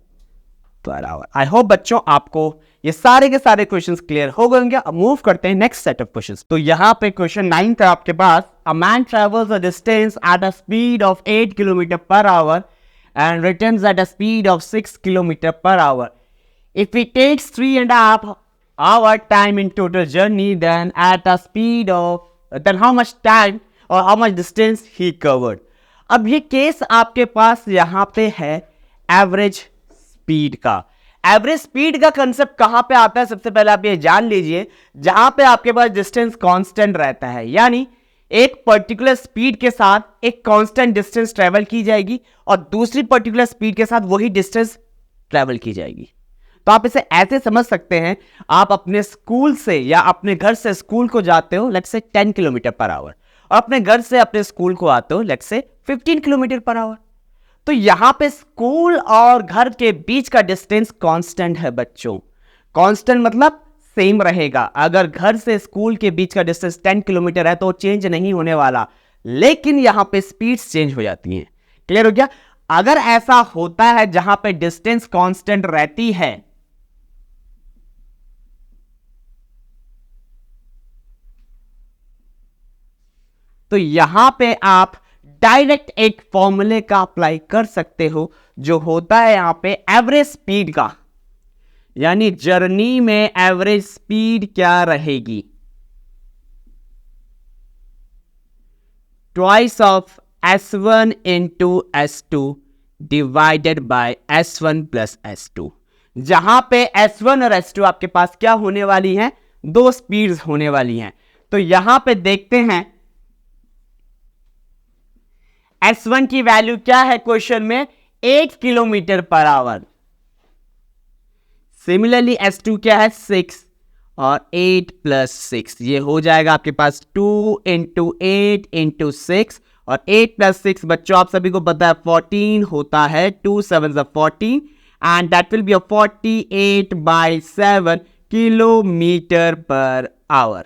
Speaker 1: per hour. I hope बच्चों आपको ये सारे के सारे क्वेश्चंस क्लियर हो गए होंगे। अब मूव करते हैं नेक्स्ट सेट ऑफ क्वेश्चंस। तो यहां पे क्वेश्चन 9 था आपके पास। A man travels a distance at a speed of 8 kilometre per hour and returns at a speed of 6 kilometre per hour. If he takes 3.5 hour time in total journey, then at a speed of then how much time or how much distance he covered। अब ये case आपके पास यहां पे है average speed का। Average speed का concept कहां पे आता है? सबसे पहले आप ये जान लीजिए, जहां पे आपके पास डिस्टेंस कांस्टेंट रहता है, यानी एक पर्टिकुलर स्पीड के साथ एक कांस्टेंट डिस्टेंस ट्रेवल की जाएगी और दूसरी पर्टिकुलर स्पीड के साथ वही डिस्टेंस ट्रेवल की जाएगी। तो आप इसे ऐसे समझ सकते हैं, आप अपने स्कूल से या अपने घर से स्कूल को जाते हो let's say 10 kilometre per our और अपने घर से अपने स्कूल को आते हो let's say 15 kilometre per hour. तो यहां पे स्कूल और घर के बीच का डिस्टेंस कांस्टेंट है बच्चों। कांस्टेंट मतलब सेम रहेगा। अगर घर से स्कूल के बीच का डिस्टेंस 10 किलोमीटर है तो चेंज नहीं होने वाला, लेकिन यहां पे स्पीड्स चेंज हो जाती हैं। क्लियर हो गया? अगर ऐसा होता है जहां पे डिस्टेंस कांस्टेंट रहती है तो यहां पे आप डायरेक्ट एक फॉर्मूले का अप्लाई कर सकते हो जो होता है यहां पे एवरेज स्पीड का, यानी जर्नी में एवरेज स्पीड क्या रहेगी? Twice of S1 into S2 divided by S1 plus S2। जहां पे S1 और S2 आपके पास क्या होने वाली हैं? दो स्पीड्स होने वाली हैं। तो यहां पे देखते हैं S1 की वैल्यू क्या है क्वेश्चन में? 8 kilometre per our. Similarly S2 क्या है? 6 और 8 प्लस 6 ये हो जाएगा आपके पास 2 इंटू 8 इंटू 6 और 8 प्लस 6 बच्चों आप सभी को पता है 14 होता है। 2 7 14 and that will B 48/7 kilometre per our.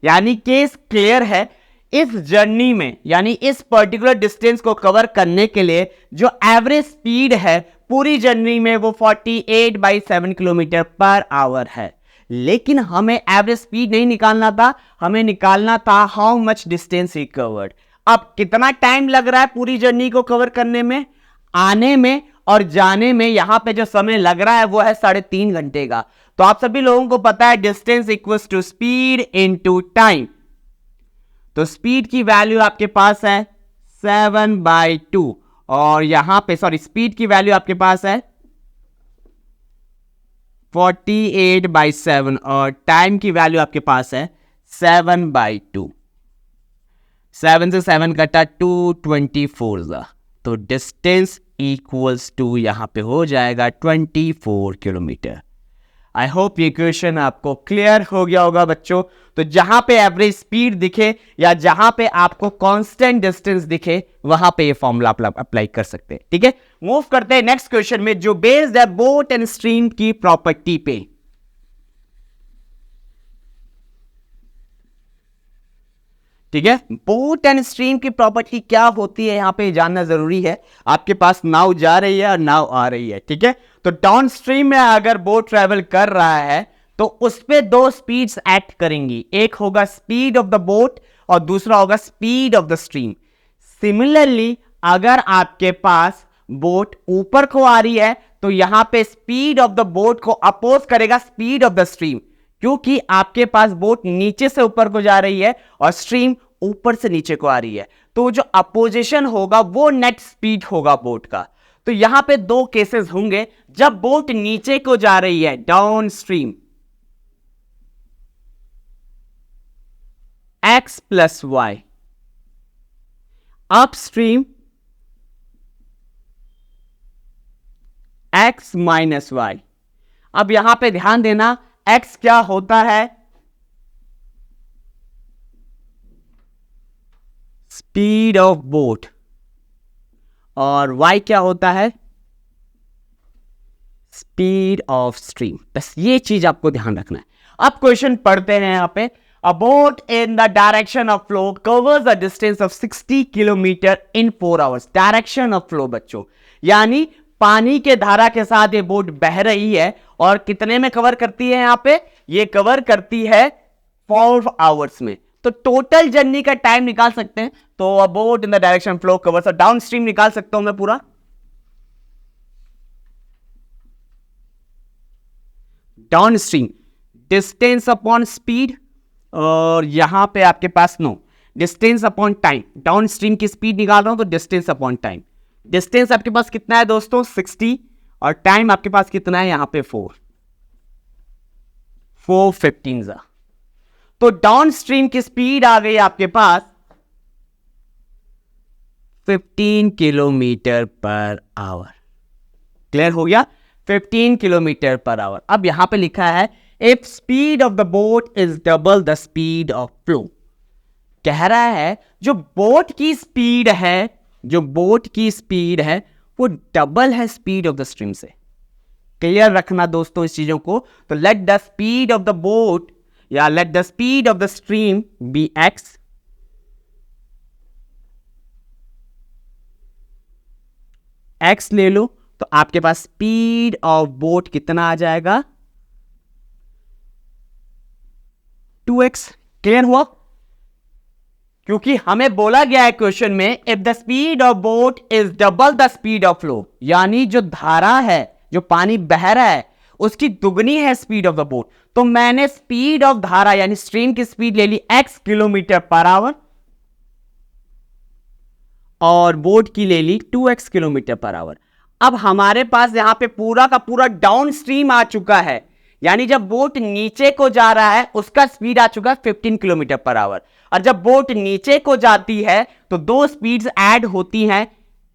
Speaker 1: यानी केस क्लियर है। इस जर्नी में यानी इस पर्टिकुलर डिस्टेंस को कवर करने के लिए जो एवरेज स्पीड है पूरी जर्नी में वो 48/7 किलोमीटर पर आवर है। लेकिन हमें एवरेज स्पीड नहीं निकालना था, हमें निकालना था how much distance he covered. अब कितना टाइम लग रहा है पूरी जर्नी को कवर करने में? आने में और जाने में यहां पे जो समय लग रहा है वो है 3.5 घंटे का। तो आप सभी लोगों को पता है distance equals to speed into time. तो स्पीड की वैल्यू आपके पास है 7/2 और यहां पे स्पीड की वैल्यू आपके पास है 48/7 और टाइम की वैल्यू आपके पास है 7/2। 7 से 7 कटा 224 तो डिस्टेंस इक्वल्स टू यहां पे हो जाएगा 24 किलोमीटर। आई होप ये क्वेश्चन आपको क्लियर हो गया होगा बच्चों। तो जहां पे एवरेज स्पीड दिखे या जहां पे आपको कांस्टेंट डिस्टेंस दिखे वहां पे ये फॉर्मूला अप्लाई कर सकते हैं। ठीक है, मूव करते हैं नेक्स्ट क्वेश्चन में जो बेस्ड है बोट एंड स्ट्रीम की प्रॉपर्टी पे। ठीक है, बोट एंड स्ट्रीम की प्रॉपर्टी क्या होती है यहां पे जानना जरूरी है। आपके पास नाव जा रही है और नाव आ रही है। ठीक है, तो डाउन स्ट्रीम में अगर बोट ट्रेवल कर रहा है तो उस पे दो स्पीड्स एक्ट करेंगी, एक होगा स्पीड ऑफ द बोट और दूसरा होगा speed of the stream. Similarly अगर आपके पास बोट ऊपर को आ रही है तो यहां पे स्पीड ऑफ द बोट को अपोज करेगा स्पीड ऑफ द स्ट्रीम, क्योंकि आपके पास बोट नीचे से ऊपर को जा रही है और स्ट्रीम ऊपर से नीचे को आ रही है। तो जो अपोजिशन होगा वो नेट स्पीड होगा बोट का। तो यहां पे दो केसेस होंगे जब बोट नीचे को जा रही है down stream x plus y, upstream x minus y. अब यहां पे ध्यान देना x क्या होता है? स्पीड ऑफ बोट और y क्या होता है, स्पीड ऑफ स्ट्रीम। बस ये चीज आपको ध्यान रखना है। अब क्वेश्चन पढ़ते हैं यहां पे, अ boat in the direction of flow covers a distance of 60 kilometre in 4 hours. Direction of flow बच्चों, यानी पानी के धारा के साथ ये बोट बह रही है और कितने में कवर करती है, यहां पे ये कवर करती है 4 आवर्स में। तो टोटल जर्नी का टाइम निकाल सकते हैं। तो a boat in the direction flow covers, downstream निकाल सकता हूं मैं पूरा, downstream distance upon speed, और यहां पे आपके पास no distance upon time. Downstream की स्पीड निकाल रहा हूं तो डिस्टेंस अपॉन टाइम। डिस्टेंस आपके पास कितना है दोस्तों, 60, और टाइम आपके पास कितना है यहां पे 415। तो डाउन स्ट्रीम की स्पीड आ गई आपके पास 15 किलोमीटर पर आवर। क्लियर हो गया, 15 किलोमीटर पर आवर। अब यहां पे लिखा है if speed of the boat is double the speed of flow. कह रहा है जो बोट की स्पीड है, जो बोट की स्पीड है वो डबल है स्पीड ऑफ द स्ट्रीम से। क्लियर रखना दोस्तों इस चीजों को। तो let the speed of the boat या let the speed of the stream be X, X ले लो तो आपके पास स्पीड ऑफ बोट कितना आ जाएगा, 2x। क्लियर हुआ, क्योंकि हमें बोला गया है क्वेश्चन में if the speed of boat is double the speed of flow, यानी जो धारा है, जो पानी बह रहा है उसकी दुगनी है स्पीड ऑफ द बोट। तो मैंने स्पीड ऑफ धारा यानी स्ट्रीम की स्पीड ले ली x किलोमीटर पर आवर और बोट की ले ली 2x किलोमीटर पर आवर। अब हमारे पास यहां पे पूरा का पूरा डाउन स्ट्रीम आ चुका है, यानी जब बोट नीचे को जा रहा है उसका स्पीड आ चुका है 15 किलोमीटर पर आवर, और जब बोट नीचे को जाती है तो दो स्पीड्स ऐड होती हैं,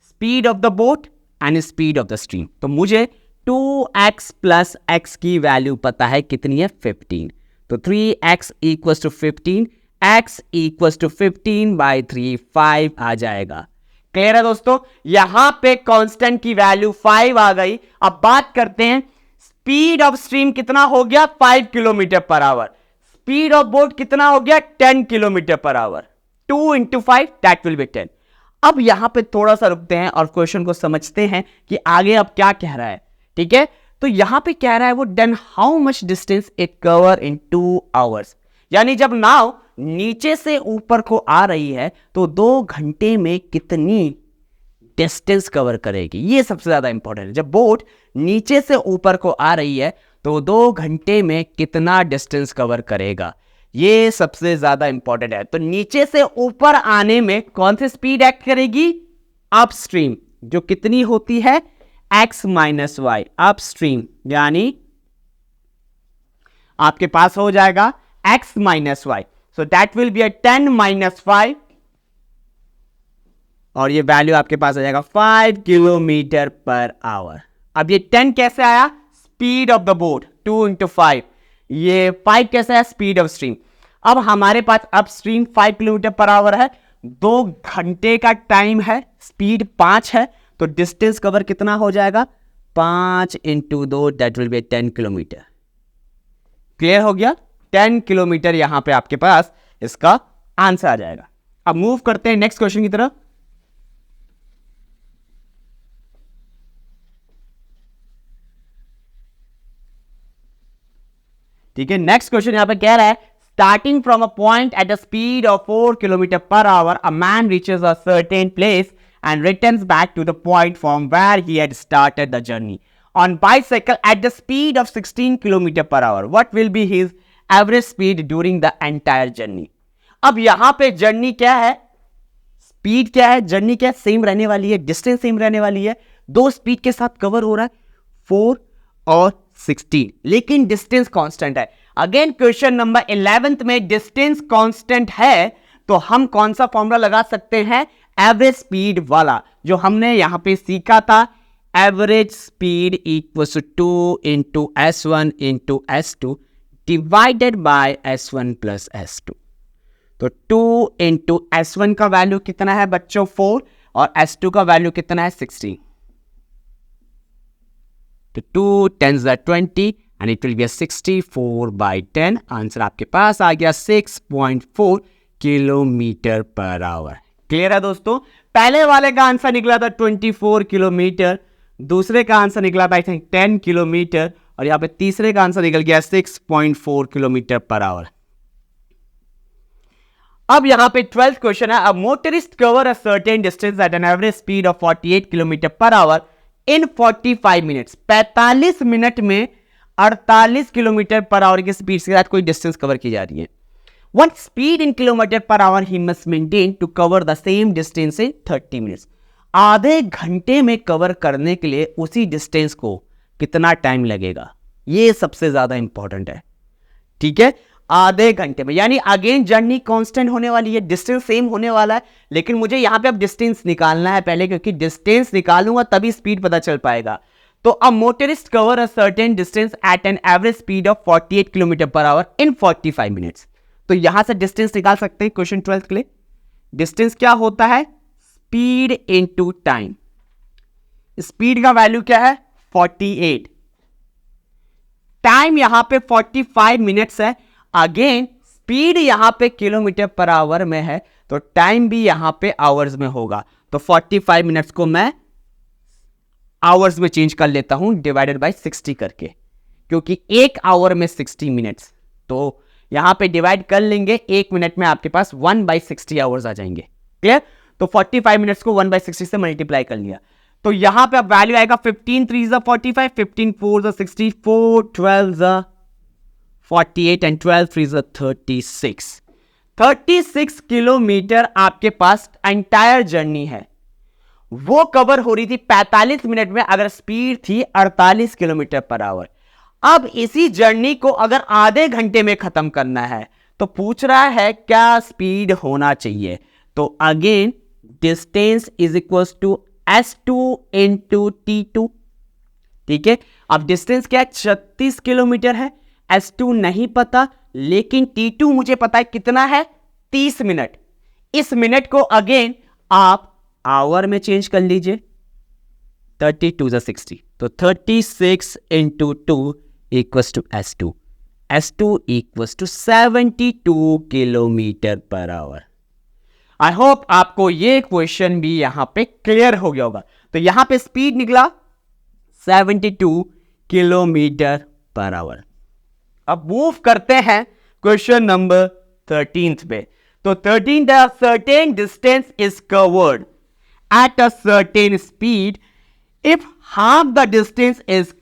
Speaker 1: speed of the boat and speed of the stream. तो मुझे 2x प्लस x की वैल्यू पता है कितनी है, 15। तो 3x equals to 15, x equals to 15 by 3, 5 आ जाएगा। क्लियर है दोस्तों, यहां पे कांस्टेंट की वैल्यू 5 आ गई। अब बात करते हैं स्पीड ऑफ स्ट्रीम कितना हो गया, 5 kilometre per our. Speed of boat कितना हो गया, 10 kilometre per our. 2 into 5 that will be 10। अब यहां पे थोड़ा सा रुकते हैं और क्वेश्चन को समझते हैं कि आगे अब क्या कह रहा है। ठीक है, तो यहां पे कह रहा है वो then how much distance it cover in 2 hours, यानी जब नाव नीचे से ऊपर को आ रही है तो 2 घंटे में कितनी डिस्टेंस कवर करेगी। ये सबसे ज्यादा इंपॉर्टेंट है। जब बोट नीचे से ऊपर को आ रही है तो 2 घंटे में कितना डिस्टेंस कवर करेगा, ये सबसे ज्यादा इंपॉर्टेंट है। तो नीचे से ऊपर आने में कौन सी स्पीड एक्ट करेगी, अपस्ट्रीम, जो कितनी होती है x माइनस वाई अपस्ट्रीम, यानी आपके पास हो जाएगा x minus y. So that will be 10 minus 5 और ये वैल्यू आपके पास आ जाएगा 5 किलोमीटर पर आवर। अब ये 10 कैसे आया, speed of the boat 2 into 5, ये 5 कैसे है, स्पीड ऑफ स्ट्रीम। अब हमारे पास upstream 5 kilometre per hour है, 2 घंटे का टाइम है, स्पीड 5 है, तो डिस्टेंस कवर कितना हो जाएगा, 5 into 2 that will be 10 kilometre. Clear हो गया, 10 किलोमीटर यहां पे आपके पास इसका आंसर आ जाएगा। अब मूव करते हैं नेक्स्ट क्वेश्चन की तरफ। ठीक है, नेक्स्ट क्वेश्चन यहां पे कह रहा है starting from a point eight a speed of 4 kilometre per our a man reaches a certain place and returns back to the point from where he had started the journey on bicycle at the speed of 16 km per hour. What will be his average speed during the entire journey? अब यहां पे journey क्या है, speed क्या है, journey क्या है, same रहने वाली है, डिस्टेंस सेम रहने वाली है, 2 स्पीड के साथ कवर हो रहा है 4 और 16, लेकिन डिस्टेंस कांस्टेंट है। अगेन क्वेश्चन नंबर 11th में डिस्टेंस कांस्टेंट है तो हम कौन सा फॉर्मूला लगा सकते हैं, एवरेज स्पीड वाला, जो हमने यहां पे सीखा था। Average speed equals to 2 into S1 into S2 divided by S1 plus S2। तो 2 इंटू S1 का वैल्यू कितना है बच्चों 4 और S2 का वैल्यू कितना है 16. तो 2 10s are 20 and it will be a 64/10. Answer आपके पास आ गया 6.4 किलोमीटर पर आवर. क्लियर है दोस्तों. पहले वाले का आंसर निकला था 24 किलोमीटर, दूसरे का आंसर निकला था आई थिंक 10 किलोमीटर और यहाँ पे तीसरे का आंसर निकल गया 6.4 किलोमीटर पर आवर. अब यहाँ पे 12th क्वेश्चन है. A motorist cover a certain distance at an average speed of 48 kilometre per hour in 45 minutes. 45 minute में 48 किलोमीटर पर आवर की स्पीड के साथ कोई डिस्टेंस कवर की जा रही है. What speed in kilometer per hour he must maintain to cover the same distance in 30 minutes. आधे घंटे में कवर करने के लिए उसी डिस्टेंस को कितना टाइम लगेगा, ये सबसे ज्यादा इंपॉर्टेंट है. ठीक है, आधे घंटे में, यानी अगेन जर्नी कांस्टेंट होने वाली है, डिस्टेंस सेम होने वाला है, लेकिन मुझे यहां पे अब डिस्टेंस निकालना है पहले, क्योंकि डिस्टेंस निकालूंगा तभी स्पीड पता चल पाएगा. तो a motorist cover a certain distance at an average speed of 48 kilometre per hour in 45 minutes. तो यहां से डिस्टेंस निकाल सकते हैं क्वेश्चन 12 के लिए. डिस्टेंस क्या होता है, स्पीड इनटू टाइम. स्पीड का वैल्यू क्या है 48, टाइम यहां पे 45 मिनट्स है. अगेन स्पीड यहां पे किलोमीटर पर आवर में है तो टाइम भी यहां पे आवर्स में होगा. तो 45 मिनट्स को मैं आवर्स में चेंज कर लेता हूं डिवाइडेड बाय 60 करके, क्योंकि एक आवर में 60 मिनट्स. तो यहां पे डिवाइड कर लेंगे, एक मिनट में आपके पास 1/60 आवर्स आ जाएंगे. क्लियर. तो 45 मिनट्स को 1/60 से मल्टीप्लाई कर लिया. तो यहां पे अब वैल्यू आएगा 15 3 45, 15 4 64, 12 48 एंड 12 3 36. 36 किलोमीटर आपके पास एंटायर जर्नी है, वो कवर हो रही थी 45 मिनट में अगर स्पीड थी 48 किलोमीटर पर आवर. अब इसी जर्नी को अगर आधे घंटे में खत्म करना है तो पूछ रहा है क्या स्पीड होना चाहिए. तो again distance is equal to S2 into T2. ठीक है, अब डिस्टेंस क्या है 36 किलोमीटर है, S2 नहीं पता, लेकिन T2 मुझे पता है कितना है 30 मिनट. इस मिनट को अगेन आप आवर में चेंज कर लीजिए, 32 60. तो 36 इंटू 2 equals to S2. S2 equals to 72 kilometer per hour. I hope आपको ये क्वेश्चन भी यहां पे क्लियर हो गया होगा. तो यहां पे स्पीड निकला 72 किलोमीटर पर आवर. अब मूव करते हैं क्वेश्चन नंबर 13 पे. तो 13 certain distance is covered eight a certain speed if half the distance is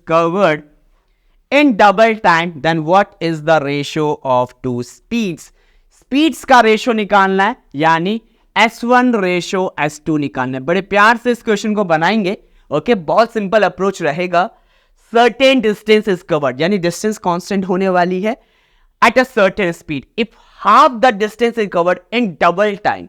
Speaker 1: covered in double time, then what is the ratio of two speeds? Speeds का ratio निकालना है, यानी S1 ratio S2 निकालना है. बड़े प्यार से इस क्वेश्चन को बनाएंगे. ओके, बहुत सिंपल अप्रोच रहेगा. सर्टेन डिस्टेंस इज कवर्ड, यानी डिस्टेंस कांस्टेंट होने वाली है at a certain speed. If half the distance is covered in double time,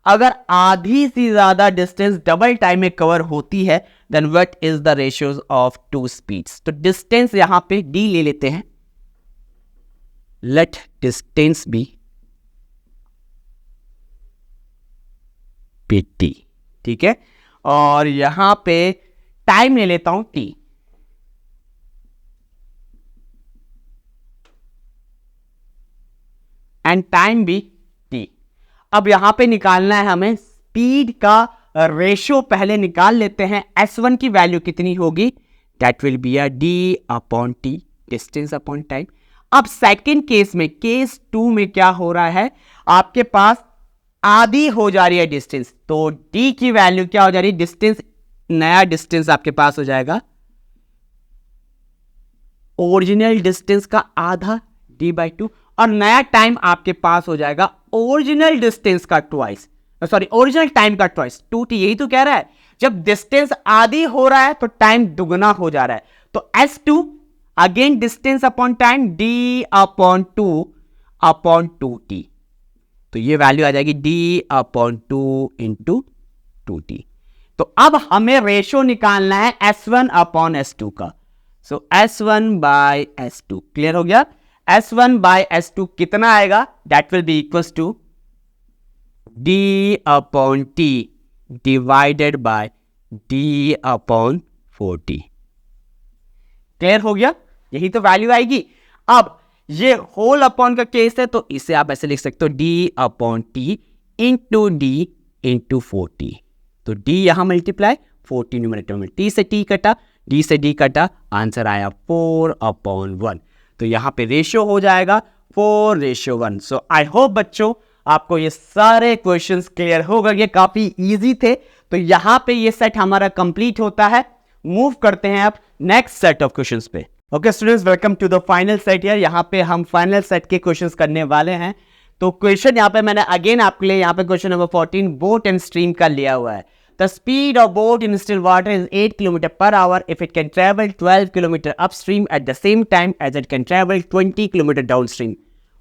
Speaker 1: अगर आधी से ज्यादा डिस्टेंस डबल टाइम में कवर होती है, then what is the ratios of two speeds. तो डिस्टेंस यहां पे d ले लेते हैं. Let distance be t. ठीक है, और यहां पे टाइम ले लेता हूं t. एंड टाइम भी t. अब यहां पे निकालना है हमें स्पीड का रेशियो. पहले निकाल लेते हैं. S1 की वैल्यू कितनी होगी, that will be a d upon t, distance upon time. अब सेकंड केस में, केस 2 में क्या हो रहा है, आपके पास आधी हो जा रही है डिस्टेंस, तो d की वैल्यू क्या हो जा रही है, डिस्टेंस, नया डिस्टेंस आपके पास हो जाएगा ओरिजिनल डिस्टेंस का आधा d/2, और नया टाइम आपके पास हो जाएगा ओरिजिनल डिस्टेंस का ट्वाइस, सॉरी ओरिजिनल टाइम का ट्वाइस 2t. यही तो कह रहा है, जब डिस्टेंस आधी हो रहा है तो टाइम दुगना हो जा रहा है. तो S2 again distance upon time d upon 2 upon 2t. तो ये वैल्यू आ जाएगी d अपॉन 2 इंटू 2t. तो अब हमें रेशियो निकालना है S1 अपॉन S2 का. सो S1 बाय S2. क्लियर हो गया. S1 बाय S2 कितना आएगा? That will be equals to D upon T divided by D upon 40। Clear हो गया? यही तो वैल्यू आएगी। अब ये होल अपॉन का केस है तो इसे आप ऐसे लिख सकते हो D upon T into D into 40। तो D यहां मल्टीप्लाई 40 न्यूमरेटर में, T से T कटा, D से D कटा, आंसर आया 4 अपॉन 1। तो यहां पे रेशियो हो जाएगा 4:1। सो आई होप बच्चों आपको ये सारे क्वेश्चंस क्लियर हो गए, ये काफी इजी थे। तो यहां पे ये सेट हमारा कंप्लीट होता है। मूव करते हैं अब नेक्स्ट सेट ऑफ क्वेश्चंस पे। Okay students, welcome to the final set. यार यहाँ पे हम फाइनल सेट के क्वेश्चंस करने वाले हैं। तो क्वेश्चन यहाँ पे मैंने अगेन आपके लिए यहाँ पे question number 14 boat and stream का लिया हुआ है। The speed of boat in still water is 8 kilometre per hour if it can travel 12 kilometer upstream at the same time as it can travel 20 kilometer downstream.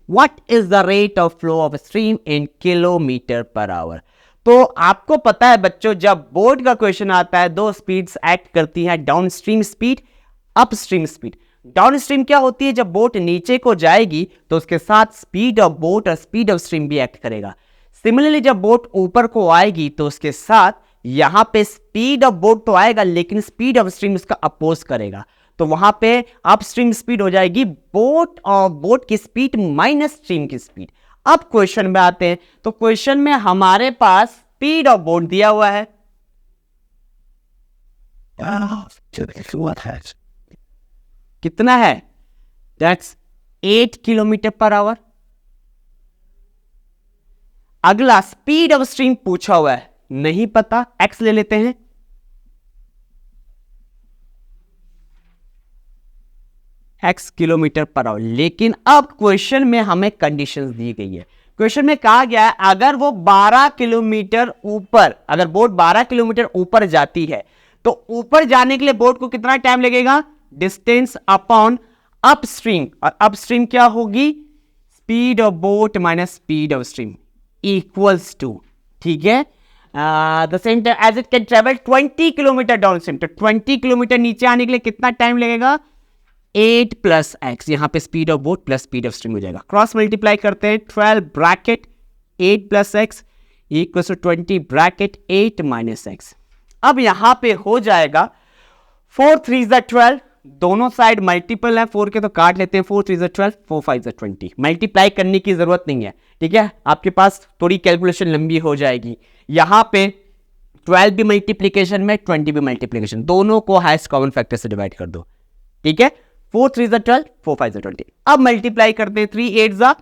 Speaker 1: What is the rate of flow of stream in kilometer per hour? तो आपको पता है बच्चों, जब boat का question आता है दो स्पीड्स एक्ट करती हैं, downstream speed, upstream speed. Downstream क्या होती है? जब बोट नीचे को जाएगी तो उसके साथ स्पीड ऑफ बोट और स्पीड ऑफ स्ट्रीम भी एक्ट करेगा। सिमिलरली जब बोट ऊपर को आएगी तो उसके साथ यहां पे स्पीड ऑफ बोट तो आएगा लेकिन स्पीड ऑफ स्ट्रीम उसका अपोज करेगा। तो वहां पे अपस्ट्रीम स्पीड हो जाएगी बोट और बोट की स्पीड माइनस स्ट्रीम की स्पीड। अब क्वेश्चन में आते हैं। तो क्वेश्चन में हमारे पास स्पीड ऑफ बोट दिया हुआ है, कितना है? That's 8 kilometre per our. अगला स्पीड ऑफ स्ट्रीम पूछा हुआ है, नहीं पता, एक्स ले लेते हैं। X kilometre per our. लेकिन अब क्वेश्चन में हमें कंडीशंस दी गई है। क्वेश्चन में कहा गया है अगर वो 12 किलोमीटर ऊपर, अगर बोट 12 किलोमीटर ऊपर जाती है तो ऊपर जाने के लिए बोट को कितना टाइम लगेगा? डिस्टेंस अपॉन अपस्ट्रीम, और अपस्ट्रीम क्या होगी? Speed of boat minus speed of stream equals to, ठीक है, the same time as it can travel 20 kilometer downstream. तो 20 किलोमीटर नीचे आने के लिए कितना टाइम लगेगा? 8 प्लस एक्स, यहां पे speed of boat plus speed of stream हो जाएगा। क्रॉस मल्टीप्लाई करते हैं, 12 bracket 8 plus x equal to 20 bracket 8 minus x. अब यहां पे हो जाएगा 4 3 ज़ा 12, दोनों साइड मल्टीपल है 4 के तो काट लेते हैं, 4 3 ज़ा 12, 4 5 ज़ा 20। मल्टीप्लाई करने की जरूरत नहीं है, ठीक है, आपके पास थोड़ी कैलकुलेशन लंबी हो जाएगी। यहां पे 12 भी मल्टीप्लीकेशन में, 20 भी मल्टीप्लीकेशन, दोनों को हाईएस्ट कॉमन फैक्टर से डिवाइड कर दो, ठीक है। 4 3 ज़ा 12, 4 5 ज़ा 20। अब मल्टीप्लाई करते हैं, 3 8 ज़ा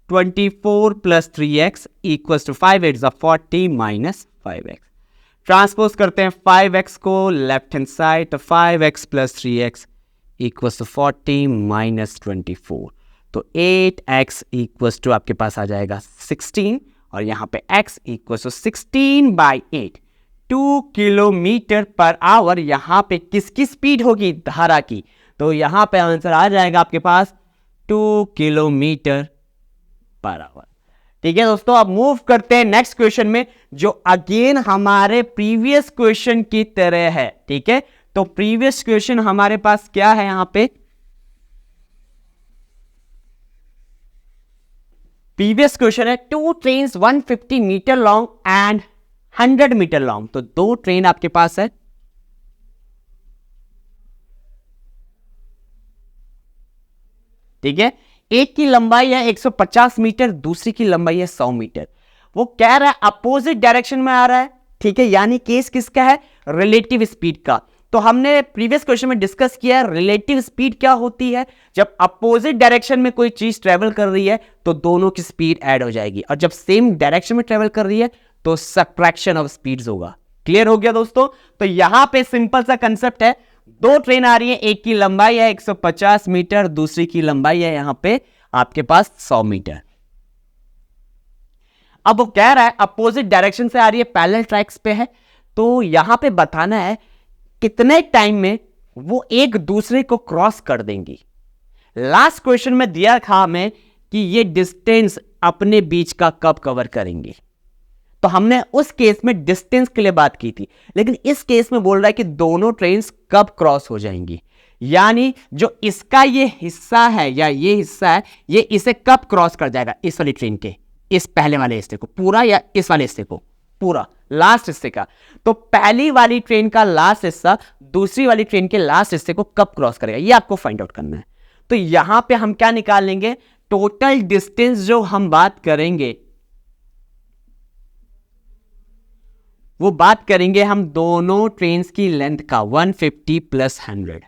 Speaker 1: 24 प्लस 3x इक्वल्स टू 5 8 ज़ा 40 माइनस 5x। ट्रांसपोज करते हैं 5x को लेफ्ट हैंड साइड, तो 5x plus 3x equals to 40 minus 24। तो 8x इक्वल्स टू आपके पास आ जाएगा 16, और यहां पे x equals to 16/8, 2 kilometer per hour. यहां पे किसकी स्पीड होगी? धारा की। तो यहां पे आंसर आ जाएगा आपके पास 2 किलोमीटर पर आवर। ठीक है दोस्तों, अब मूव करते हैं नेक्स्ट क्वेश्चन में, जो अगेन हमारे प्रीवियस क्वेश्चन की तरह है, ठीक है। तो प्रीवियस क्वेश्चन हमारे पास क्या है? यहां पे प्रीवियस क्वेश्चन है 2 trains 150 meter long and 100 meter long. तो 2 ट्रेन आपके पास है, ठीक है। एक की लंबाई है 150 मीटर, दूसरी की लंबाई है 100 मीटर। वो कह रहा है अपोजिट डायरेक्शन में आ रहा है, ठीक है, यानी केस किसका है? रिलेटिव स्पीड का। तो हमने प्रीवियस क्वेश्चन में डिस्कस किया है रिलेटिव स्पीड क्या होती है। जब अपोजिट डायरेक्शन में कोई चीज ट्रेवल कर रही है तो दोनों की स्पीड ऐड हो जाएगी, और जब सेम डायरेक्शन में ट्रेवल कर रही है तो सब्ट्रैक्शन ऑफ स्पीड्स होगा। क्लियर हो गया दोस्तों? तो यहां पे सिंपल सा कंसेप्ट है, 2 ट्रेन आ रही है, एक की लंबाई है 150 मीटर, दूसरी की लंबाई है यहां पे आपके पास 100 मीटर। अब वो कह रहा है अपोजिट डायरेक्शन से आ रही है, पैरेलल ट्रैक्स पे है, तो यहां पे बताना है कितने टाइम में वो एक दूसरे को क्रॉस कर देंगी। लास्ट क्वेश्चन में दिया था हमें कि ये डिस्टेंस अपने बीच का कब कवर करेंगे, तो हमने उस केस में डिस्टेंस के लिए बात की थी, लेकिन इस केस में बोल रहा है कि दोनों ट्रेन्स कब क्रॉस हो जाएंगी। यानी जो इसका ये हिस्सा है या ये हिस्सा है, ये इसे कब क्रॉस कर जाएगा, इस वाली ट्रेन के इस पहले वाले हिस्से को पूरा, या इस वाले हिस्से को पूरा, लास्ट हिस्से का। तो पहली वाली ट्रेन का लास्ट हिस्सा दूसरी वाली ट्रेन के लास्ट हिस्से को कब क्रॉस करेगा, ये आपको फाइंड आउट करना है। तो यहां पे हम क्या निकाल लेंगे, टोटल डिस्टेंस जो हम बात करेंगे वो बात करेंगे हम दोनों ट्रेन्स की लेंथ का, 150 प्लस 100,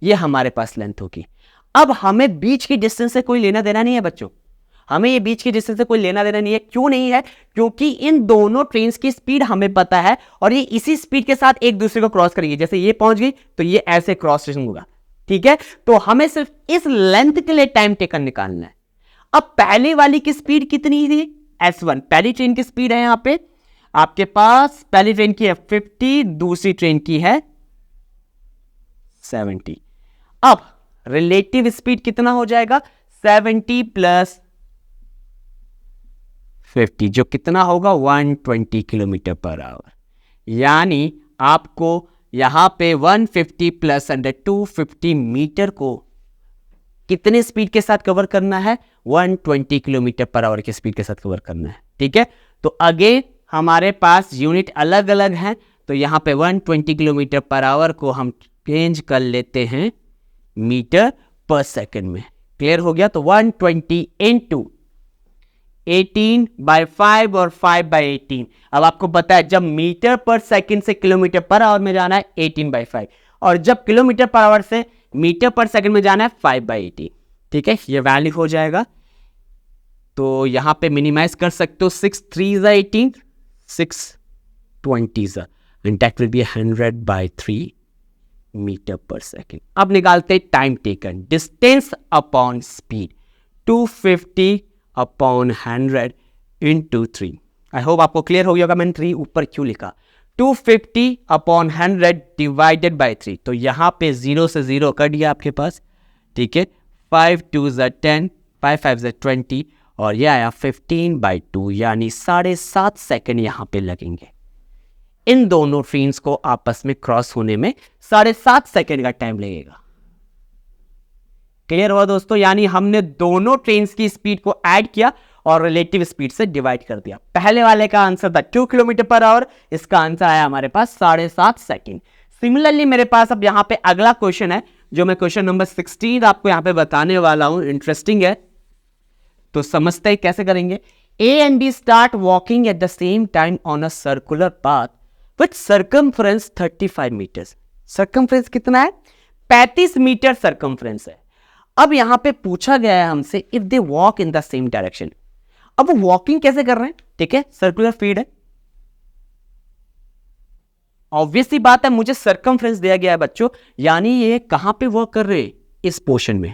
Speaker 1: ये हमारे पास लेंथ होगी। अब हमें बीच की डिस्टेंस से कोई लेना देना नहीं है बच्चों, हमें ये बीच की डिस्टेंस से कोई लेना देना नहीं है। क्यों नहीं है, क्योंकि इन दोनों ट्रेन्स की स्पीड हमें पता है और ये इसी स्पीड के साथ एक दूसरे को क्रॉस करेगी। जैसे ये पहुंच गई तो ये ऐसे क्रॉस होगा, ठीक है। तो हमें सिर्फ इस लेंथ के लिए टाइम टेकन निकालना है। अब पहले वाली की स्पीड कितनी थी, S1, पहली ट्रेन की स्पीड है यहां पे आपके पास, पहली ट्रेन की है 50, दूसरी ट्रेन की है 70। अब रिलेटिव स्पीड कितना हो जाएगा, 70 प्लस 50, जो कितना होगा 120 किलोमीटर पर आवर। यानी आपको यहां पे 150 प्लस 100, 250 मीटर को कितने स्पीड के साथ कवर करना है, 120 किलोमीटर पर आवर की स्पीड के साथ कवर करना है, ठीक है। तो अगेन हमारे पास यूनिट अलग अलग हैं, तो यहां पे 120 किलोमीटर पर आवर को हम चेंज कर लेते हैं मीटर पर सेकंड में। क्लियर हो गया। तो 120 इंटू 18/5 और 5/18। अब आपको पता है जब मीटर पर सेकंड से किलोमीटर पर आवर में जाना है 18/5, और जब किलोमीटर पर आवर से मीटर पर सेकंड में जाना है 5/18, ठीक है। ये वैल्यू हो जाएगा, तो यहां पे मिनिमाइज कर सकते हो, 6 3 18, 6 20 and that will be 100/3 meter per second. अब निकालते time taken, distance upon speed, 250 upon 100 into 3। I hope आपको क्लियर हो गया होगा मैंने 3 ऊपर क्यों लिखा। 250 अपॉन 100 डिवाइडेड बाई 3, तो यहां पे 0 से 0 कट गया आपके पास, ठीक है। 5 2 10, 5 5 20, और यह आया 15/2, यानी 7.5 सेकेंड यहां पे लगेंगे। इन दोनों ट्रेन्स को आपस में क्रॉस होने में 7.5 सेकेंड का टाइम लगेगा। क्लियर हुआ दोस्तों, यानी हमने दोनों ट्रेन्स की स्पीड को ऐड किया और रिलेटिव स्पीड से डिवाइड कर दिया। पहले वाले का आंसर था 2 किलोमीटर पर आवर, इसका आंसर आया हमारे पास 7.5 सेकेंड। सिमिलरली मेरे पास अब यहां पे अगला क्वेश्चन है, जो मैं क्वेश्चन नंबर 16 आपको यहां पे बताने वाला हूं। इंटरेस्टिंग है, तो समझते हैं कैसे करेंगे। A and B start walking at the same time on a circular path with circumference 35 meters. Circumference कितना है, 35 मीटर circumference है। अब यहां पे पूछा गया है हमसे if they walk in the same direction। अब वो वॉकिंग कैसे कर रहे हैं, ठीक है, सर्कुलर फीड है, ऑब्वियस सी बात है, मुझे सर्कमफ्रेंस दिया गया है बच्चों, यानी ये कहां पे वर्क कर रहे हैं, इस पोर्शन में।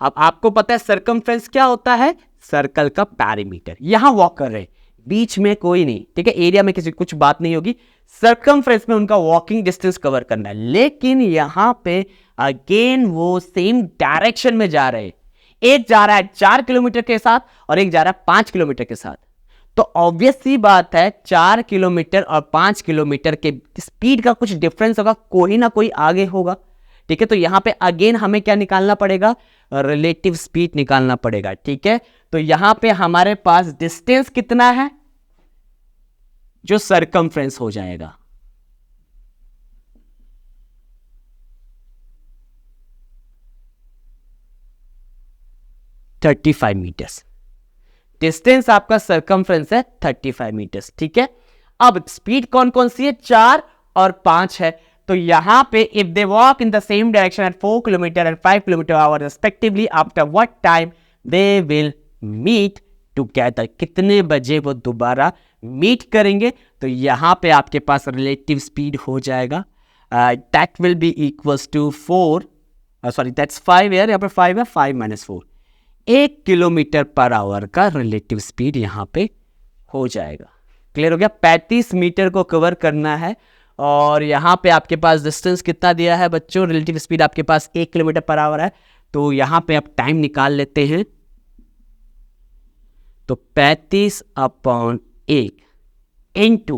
Speaker 1: अब आपको पता है सर्कमफ्रेंस क्या होता है, सर्कल का पैरीमीटर। यहां वॉक कर रहे हैं, बीच में कोई नहीं, ठीक है, एरिया में किसी कुछ बात नहीं होगी, सर्कमफ्रेंस में उनका वॉकिंग डिस्टेंस कवर करना है। लेकिन यहां पे अगेन वो सेम डायरेक्शन में जा रहे हैं, एक जा रहा है 4 किलोमीटर के साथ और एक जा रहा है 5 किलोमीटर के साथ। तो ऑब्वियस सी बात है 4 किलोमीटर और 5 किलोमीटर के स्पीड का कुछ डिफरेंस होगा, कोई ना कोई आगे होगा, ठीक है। तो यहां पे अगेन हमें क्या निकालना पड़ेगा, रिलेटिव स्पीड निकालना पड़ेगा, ठीक है। तो यहां पे हमारे पास डिस्टेंस कितना है, जो सर्कमफ्रेंस हो जाएगा, $35 मीटर्स। डिस्टेंस आपका सर्कमफ्रेंस है 35 मीटर्स, ठीक है। अब स्पीड कौन कौन सी है, 4 और 5 है। तो यहां पे if they walk in the same direction at 4 kilometer and 5 kilometer hour respectively, after what time they will meet together, कितने बजे वो दोबारा मीट करेंगे। तो यहां पे आपके पास रिलेटिव स्पीड हो जाएगा, that will be equals to 4, sorry that's 5 यार, यहां पे 5 है, 5 - 4, 1 किलोमीटर पर आवर का रिलेटिव स्पीड यहां पे हो जाएगा। क्लियर हो गया, 35 मीटर को कवर करना है, और यहां पे आपके पास डिस्टेंस कितना दिया है बच्चों, रिलेटिव स्पीड आपके पास 1 किलोमीटर पर आवर है। तो यहां पे आप टाइम निकाल लेते हैं, तो 35/1 इंटू,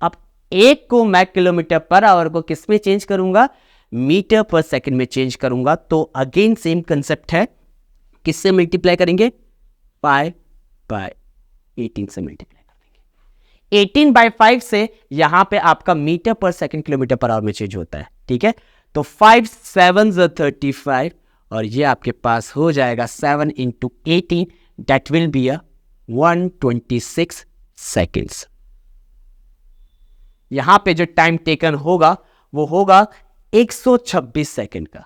Speaker 1: अब एक को मैं किलोमीटर पर आवर को किस में चेंज करूंगा, मीटर पर सेकंड में चेंज करूंगा। तो अगेन सेम कंसेप्ट है, किससे मल्टीप्लाई करेंगे, 5/18 से मल्टीप्लाई कर देंगे। 18/5 से यहां पे आपका metre per second kilometre per our में चेंज होता है, ठीक है। तो 5 7 35 और ये आपके पास हो जाएगा 7 × 18, दैट विल बी 126 सेकेंड्स। यहां पे जो टाइम टेकन होगा वो होगा 126 सेकेंड का।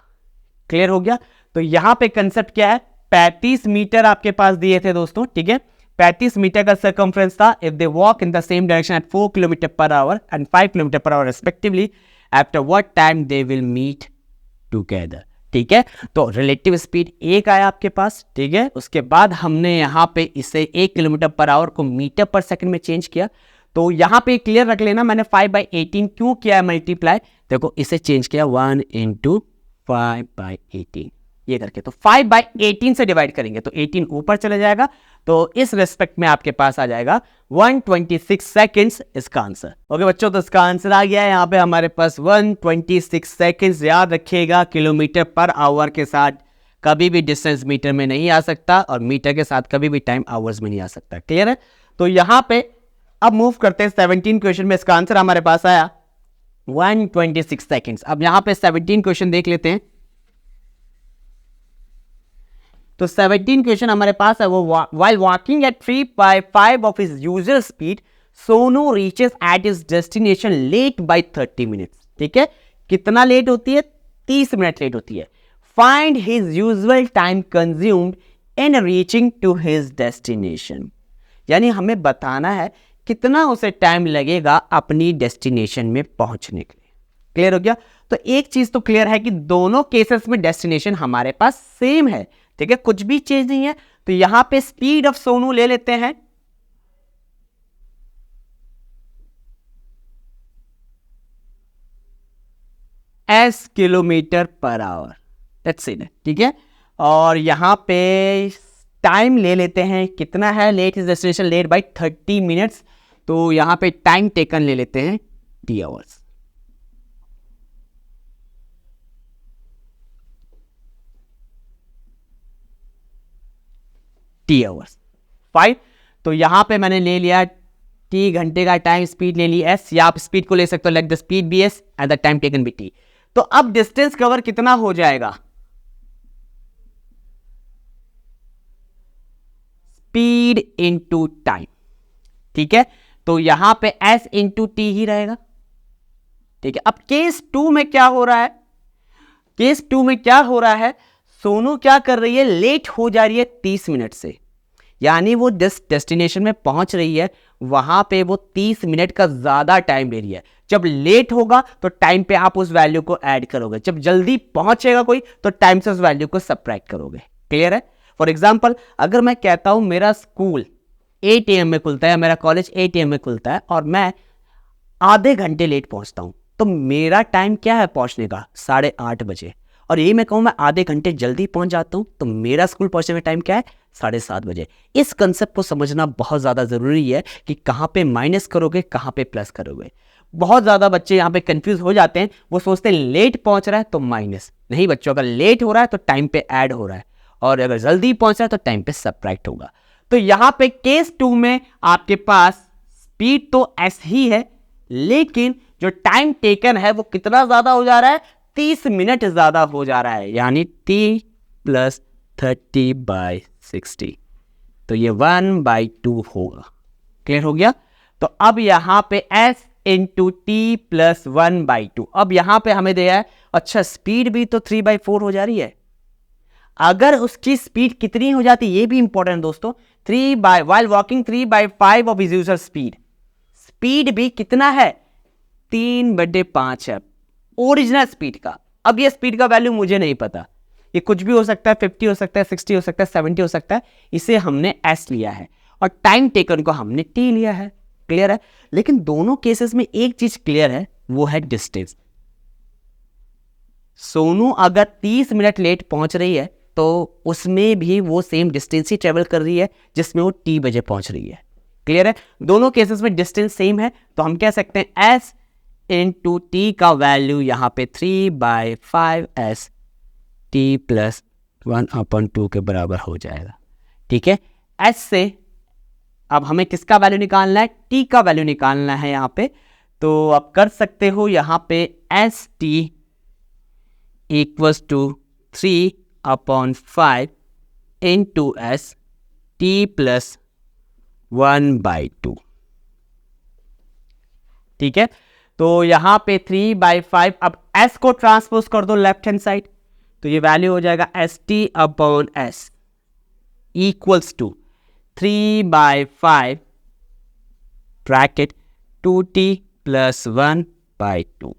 Speaker 1: क्लियर हो गया। तो यहां पे कंसेप्ट क्या है, 35 मीटर आपके पास दिए थे दोस्तों, ठीक है। 35 मीटर का सर्कमफ्रेंस था। If they walk in the same direction at 4 kilometre per hour and 5 kilometre per hour respectively, after what time they will meet together, ठीक है। तो रिलेटिव स्पीड 1 आया आपके पास, ठीक है। उसके बाद हमने यहां पे इसे 1 किलोमीटर पर आवर को मीटर पर सेकंड में चेंज किया। तो यहां पे क्लियर रख लेना, मैंने 5/18 क्यों किया है मल्टीप्लाई, देखो इसे चेंज किया 1 × 5/18 ये करके। तो 5/18 से डिवाइड करेंगे तो 18 ऊपर चले जाएगा। तो इस रेस्पेक्ट में आपके पास आ जाएगा 126 सेकेंड्स इसका आंसर। ओके बच्चों, तो इसका आंसर आ गया है यहाँ पे हमारे पास 126 सेकेंड्स। याद रखिएगा किलोमीटर पर आवर के साथ कभी भी डिस्टेंस मीटर में नहीं आ सकता और मीटर के साथ कभी भी टाइम आवर्स में नहीं आ सकता। क्लियर है। तो यहाँ पे अब मूव करते हैं 17 क्वेश्चन में। इसका आंसर हमारे पास आया 126 सेकेंड्स। अब यहाँ पे 17 क्वेश्चन देख लेते हैं। तो 17 क्वेश्चन हमारे पास है वो, while walking at 3/5 of his usual speed, Sonu reaches at his destination late by 30 minutes। ठीक है, कितना लेट होती है, 30 मिनट लेट होती है। Find his usual time consumed in reaching to his destination। यानी हमें बताना है कितना उसे टाइम लगेगा अपनी डेस्टिनेशन में पहुंचने के लिए। क्लियर हो गया। तो एक चीज तो क्लियर है कि दोनों केसेस में डेस्टिनेशन हमारे पास सेम है, ठीक है, कुछ भी चेंज नहीं है। तो यहां पे स्पीड ऑफ सोनू ले लेते हैं S kilometre per our, that's it, ठीक है। और यहां पे टाइम ले लेते हैं, कितना है, late is destination late by 30 minutes. तो यहां पे टाइम टेकन ले लेते हैं टी आवर्स। T hours 5। तो यहां पे मैंने ले लिया टी घंटे का टाइम, स्पीड ले ली एस, या आप स्पीड को ले सकते हो let the speed be S and the time taken be T. तो अब डिस्टेंस कवर कितना हो जाएगा, स्पीड इनटू टाइम, ठीक है। तो यहां पे एस इंटू टी ही रहेगा, ठीक है। अब केस 2 में क्या हो रहा है, केस 2 में क्या हो रहा है, सोनू क्या कर रही है, लेट हो जा रही है 30 मिनट से, यानी वो जिस डेस्टिनेशन में पहुंच रही है वहां पे वो 30 मिनट का ज्यादा टाइम ले रही है। जब लेट होगा तो टाइम पे आप उस वैल्यू को ऐड करोगे, जब जल्दी पहुंचेगा कोई तो टाइम से उस वैल्यू को सब्ट्रैक्ट करोगे। क्लियर है। फॉर एग्जाम्पल, अगर मैं कहता हूं मेरा स्कूल 8 AM में खुलता है, मेरा कॉलेज 8 AM में खुलता है और मैं आधे घंटे लेट पहुंचता हूं, तो मेरा टाइम क्या है पहुंचने का, 8:30 बजे। और ये मैं कहूं मैं आधे घंटे जल्दी पहुंच जाता हूं, तो मेरा स्कूल पहुंचने में टाइम क्या है, 7:30 बजे। इस कंसेप्ट को समझना बहुत ज्यादा जरूरी है कि कहां पे माइनस करोगे, कहां पे प्लस करोगे। बहुत ज्यादा बच्चे यहां पे कंफ्यूज हो जाते हैं, वो सोचते हैं लेट पहुंच रहा है तो माइनस। नहीं बच्चों, अगर लेट हो रहा है तो टाइम पे ऐड हो रहा है, और अगर जल्दी पहुंच रहा है तो टाइम पे सब्ट्रैक्ट होगा। तो यहां पे केस 2 में आपके पास स्पीड तो एस ही है, लेकिन जो टाइम टेकन है वो कितना ज्यादा हो जा रहा है, 30 मिनट ज्यादा हो जा रहा है, यानी t + 30/60। तो ये 1/2 होगा। क्लियर हो गया। तो अब यहां पे s इंटू टी प्लस 1/2। अब यहां पे हमें दिया है, अच्छा स्पीड भी तो 3/4 हो जा रही है। अगर उसकी स्पीड कितनी हो जाती, ये भी इंपॉर्टेंट दोस्तों, while walking 3/5 of his user speed, speed भी कितना है, 3/5 है ओरिजिनल स्पीड का। अब ये स्पीड का वैल्यू मुझे नहीं पता, ये कुछ भी हो सकता है, 50 हो सकता है, 60 हो सकता है, 70 हो सकता है। इसे हमने s लिया है और टाइम टेकन को हमने t लिया है। क्लियर है। लेकिन दोनों केसेस में एक चीज क्लियर है, वो है डिस्टेंस। सोनू अगर 30 मिनट लेट पहुंच रही है तो उसमें भी वो सेम डिस्टेंस ही ट्रेवल कर रही है जिसमें वो t बजे पहुंच रही है। क्लियर है? दोनों केसेस में डिस्टेंस सेम है, तो हम कह सकते हैं s इंटू टी का वैल्यू यहाँ पे 3/5s t प्लस 1/2 के बराबर हो जाएगा। ठीक है, s से अब हमें किसका वैल्यू निकालना है? t का वैल्यू निकालना है यहाँ पे। तो आप कर सकते हो यहाँ पे S T equals to 3/5 into S T plus 1/2। ठीक है, तो यहां पे 3/5, अब s को ट्रांसपोज कर दो लेफ्ट हैंड साइड, तो ये वैल्यू हो जाएगा S T upon S equals to 3/5 bracket 2t plus 1/2।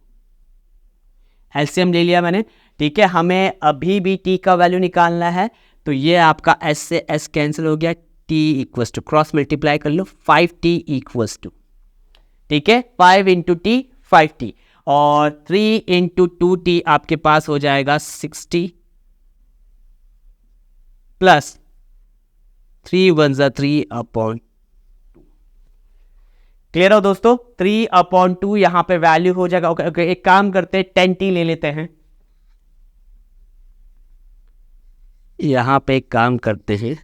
Speaker 1: LCM ले लिया मैंने। ठीक है, हमें अभी भी t का वैल्यू निकालना है, तो ये आपका s से s कैंसिल हो गया, t equals to cross multiply कर लो, 5t इक्वल्स टू, ठीक है, 5 इंटू टी 5t और 3 इंटू 2t आपके पास हो जाएगा 60 प्लस 3 1 3/2। क्लियर हो दोस्तों? 3/2 यहां पे वैल्यू हो जाएगा। ओके, एक काम करते हैं 10t ले लेते हैं। यहां पे एक काम करते हैं,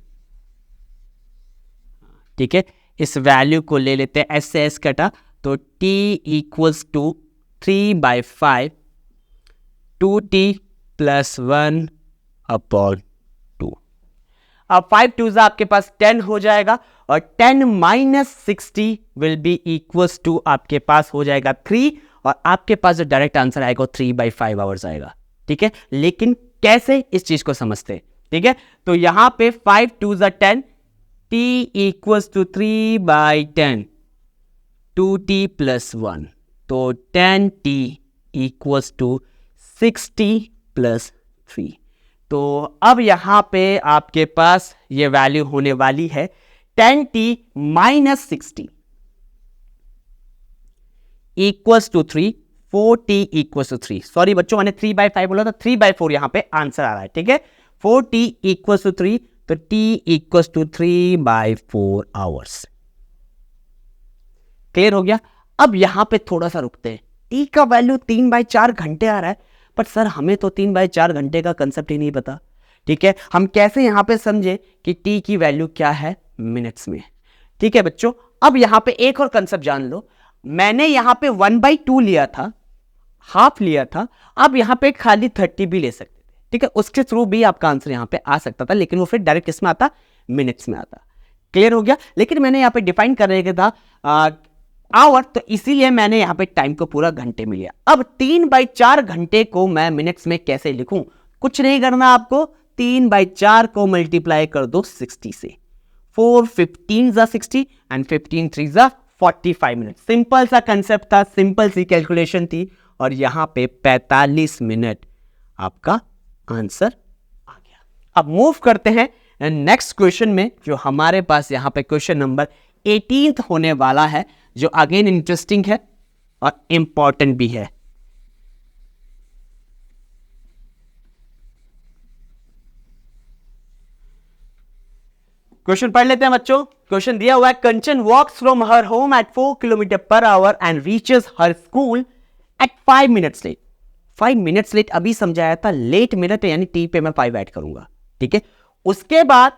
Speaker 1: ठीक है, इस वैल्यू को ले लेते हैं, एस से एस कटा, तो t equals to 3/5 2t plus 1/2। अब 5 2 आपके पास 10 हो जाएगा और 10 minus 60 will be equals to आपके पास हो जाएगा 3, और आपके पास जो डायरेक्ट आंसर आएगा 3/5 आवर्स आएगा। ठीक है, लेकिन कैसे, इस चीज को समझते हैं। ठीक है, तो यहां पे 5 2 10, t equals to 3/10 2t plus 1, तो 10t इक्वल्स टू 60 प्लस 3। तो अब यहां पे आपके पास ये वैल्यू होने वाली है 10t minus 60 equals to 3, 4t equals to 3। Sorry बच्चों, मैंने 3/5 बोला था, 3/4 यहां पे आंसर आ रहा है। ठीक है, 4t इक्वल्स टू 3, तो t equals to 3/4 hours. Clear हो गया? अब यहां पे थोड़ा सा रुकते हैं, t का वैल्यू 3/4 घंटे आ रहा है, पर सर हमें तो 3/4 घंटे का कंसेप्ट ही नहीं पता। ठीक है, हम कैसे यहां पे समझे कि t की वैल्यू क्या है मिनट्स में। ठीक है बच्चों, अब यहां पे एक और कंसेप्ट जान लो, मैंने यहां पे 1/2 लिया था, हाफ लिया था, अब यहां पे खाली 30 भी ले सकते थे। ठीक है, उसके थ्रू भी आपका आंसर यहां पे आ सकता था, लेकिन वो फिर डायरेक्ट किस में आता? मिनट्स में आता। क्लियर हो गया? लेकिन मैंने यहां पे डिफाइन करने का था आवर, तो इसीलिए मैंने यहां पे टाइम को पूरा घंटे में लिया। अब 3/4 घंटे को मैं मिनट्स में कैसे लिखूं? कुछ नहीं करना आपको, 3/4 को मल्टीप्लाई कर दो 60 से। 4 15 जा 60 एंड 15 3 जा 45 मिनट। सिंपल सा कंसेप्ट था, सिंपल सी कैलकुलेशन थी, और यहां पे 45 मिनट आपका आंसर आ गया। अब मूव करते हैं नेक्स्ट क्वेश्चन में, जो हमारे पास यहां पे क्वेश्चन नंबर 18 होने वाला है, जो अगेन इंटरेस्टिंग है और इंपॉर्टेंट भी है। क्वेश्चन पढ़ लेते हैं बच्चों। क्वेश्चन दिया हुआ है, Kanchan walks from her home at 4 kilometre per hour and reaches her school at 5 minutes late. 5 minutes late अभी समझाया था, लेट मिनट यानी टी पे मैं 5 ऐड करूंगा। ठीक है, उसके बाद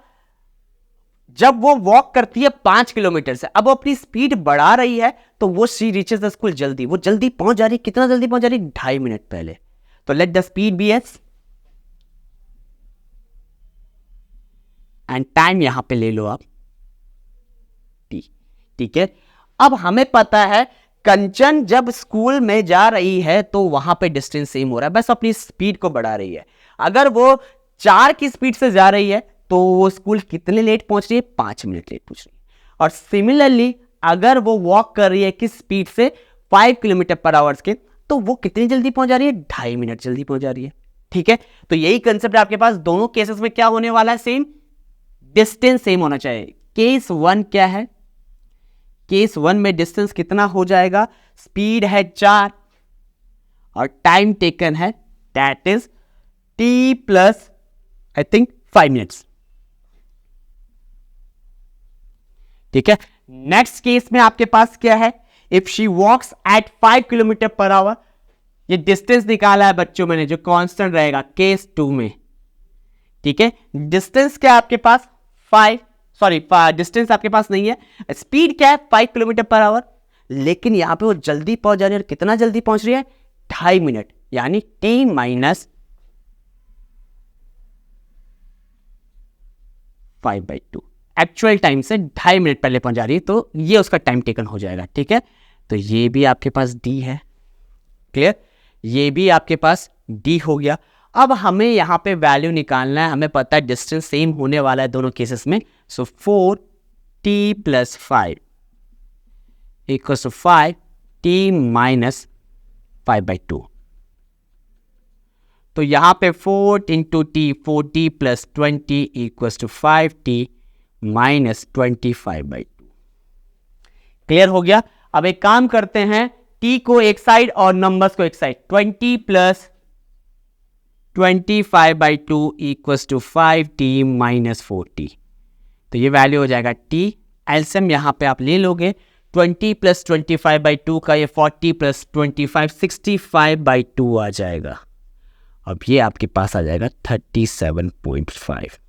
Speaker 1: जब वो वॉक करती है 5 किलोमीटर से, अब वो अपनी स्पीड बढ़ा रही है, तो वो शी रीचेस द स्कूल जल्दी, वो जल्दी पहुंच जा रही है। कितना जल्दी पहुंच जा रही है? 2.5 मिनट पहले। तो let the speed be S and time यहां पे ले लो आप टी। ठीक है, अब हमें पता है कंचन जब स्कूल में जा रही है तो वहां पे डिस्टेंस सेम हो रहा है, बस अपनी स्पीड को बढ़ा रही है। अगर वो 4 की स्पीड से जा रही है तो वो स्कूल कितने लेट पहुंच रही है? 5 मिनट लेट पहुंच रही है। और सिमिलरली अगर वो वॉक कर रही है किस स्पीड से? 5 किलोमीटर पर आवर्स के, तो वो कितनी जल्दी पहुंच जा रही है? 2.5 मिनट जल्दी पहुंच जा रही है। ठीक है, तो यही कंसेप्ट आपके पास दोनों केसेस में क्या होने वाला है? सेम, डिस्टेंस सेम होना चाहिए। केस 1 क्या है? केस 1 में डिस्टेंस कितना हो जाएगा? स्पीड है 4 और टाइम टेकन है that is t plus I think 5 minutes. ठीक है, नेक्स्ट केस में आपके पास क्या है, if she walks at 5 kilometre per hour, ये डिस्टेंस निकाला है बच्चों मैंने जो कांस्टेंट रहेगा केस 2 में, ठीक है। डिस्टेंस क्या है आपके पास 5, सॉरी डिस्टेंस आपके पास नहीं है, स्पीड क्या है 5 किलोमीटर पर आवर, लेकिन यहां पे वो जल्दी पहुंच जा रही है, और कितना जल्दी पहुंच रही है 2.5 मिनट, यानी t माइनस 5/2, एक्चुअल टाइम से 2.5 मिनट पहले पहुंच जा रही है, तो ये उसका टाइम टेकन हो जाएगा, ठीक है। तो ये भी आपके पास d है, क्लियर, ये भी आपके पास d हो गया। अब हमें यहां पे वैल्यू निकालना है, हमें पता है डिस्टेंस सेम होने वाला है दोनों केसेस में, सो 4t + 5 = 5t माइनस 5/2। तो यहां पे 4 × t, 4t + 20 = 5t minus 25/2। Clear हो गया। अब एक काम करते हैं, t को एक साइड और नंबर्स को एक साइड, 20 + 25/2 = 5t माइनस 4t। तो ये वैल्यू हो जाएगा t, एलसीएम यहां पे आप ले लोगे, 20 + 25/2 का ये 40 + 25 65/2 आ जाएगा। अब ये आपके पास आ जाएगा 37.5,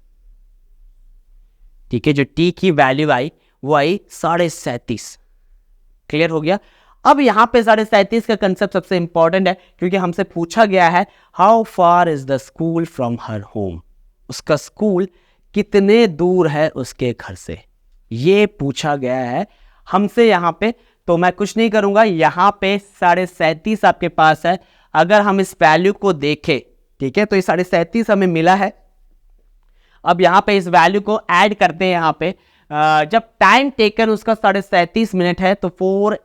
Speaker 1: ठीक है। जो t की वैल्यू आई वो आई 37.5, क्लियर हो गया। अब यहां पे 37.5 का कंसेप्ट सबसे इंपॉर्टेंट है, क्योंकि हमसे पूछा गया है how far is the school from her home, उसका स्कूल कितने दूर है उसके घर से, ये पूछा गया है हमसे यहां पे। तो मैं कुछ नहीं करूंगा, यहां पे 37.5 आपके पास है, अगर हम इस वैल्यू को देखें, ठीक है, तो ये 37.5 हमें मिला है। अब यहां पे इस वैल्यू को ऐड करते हैं, यहां पे जब टाइम टेकन उसका 37.5 मिनट है, तो 4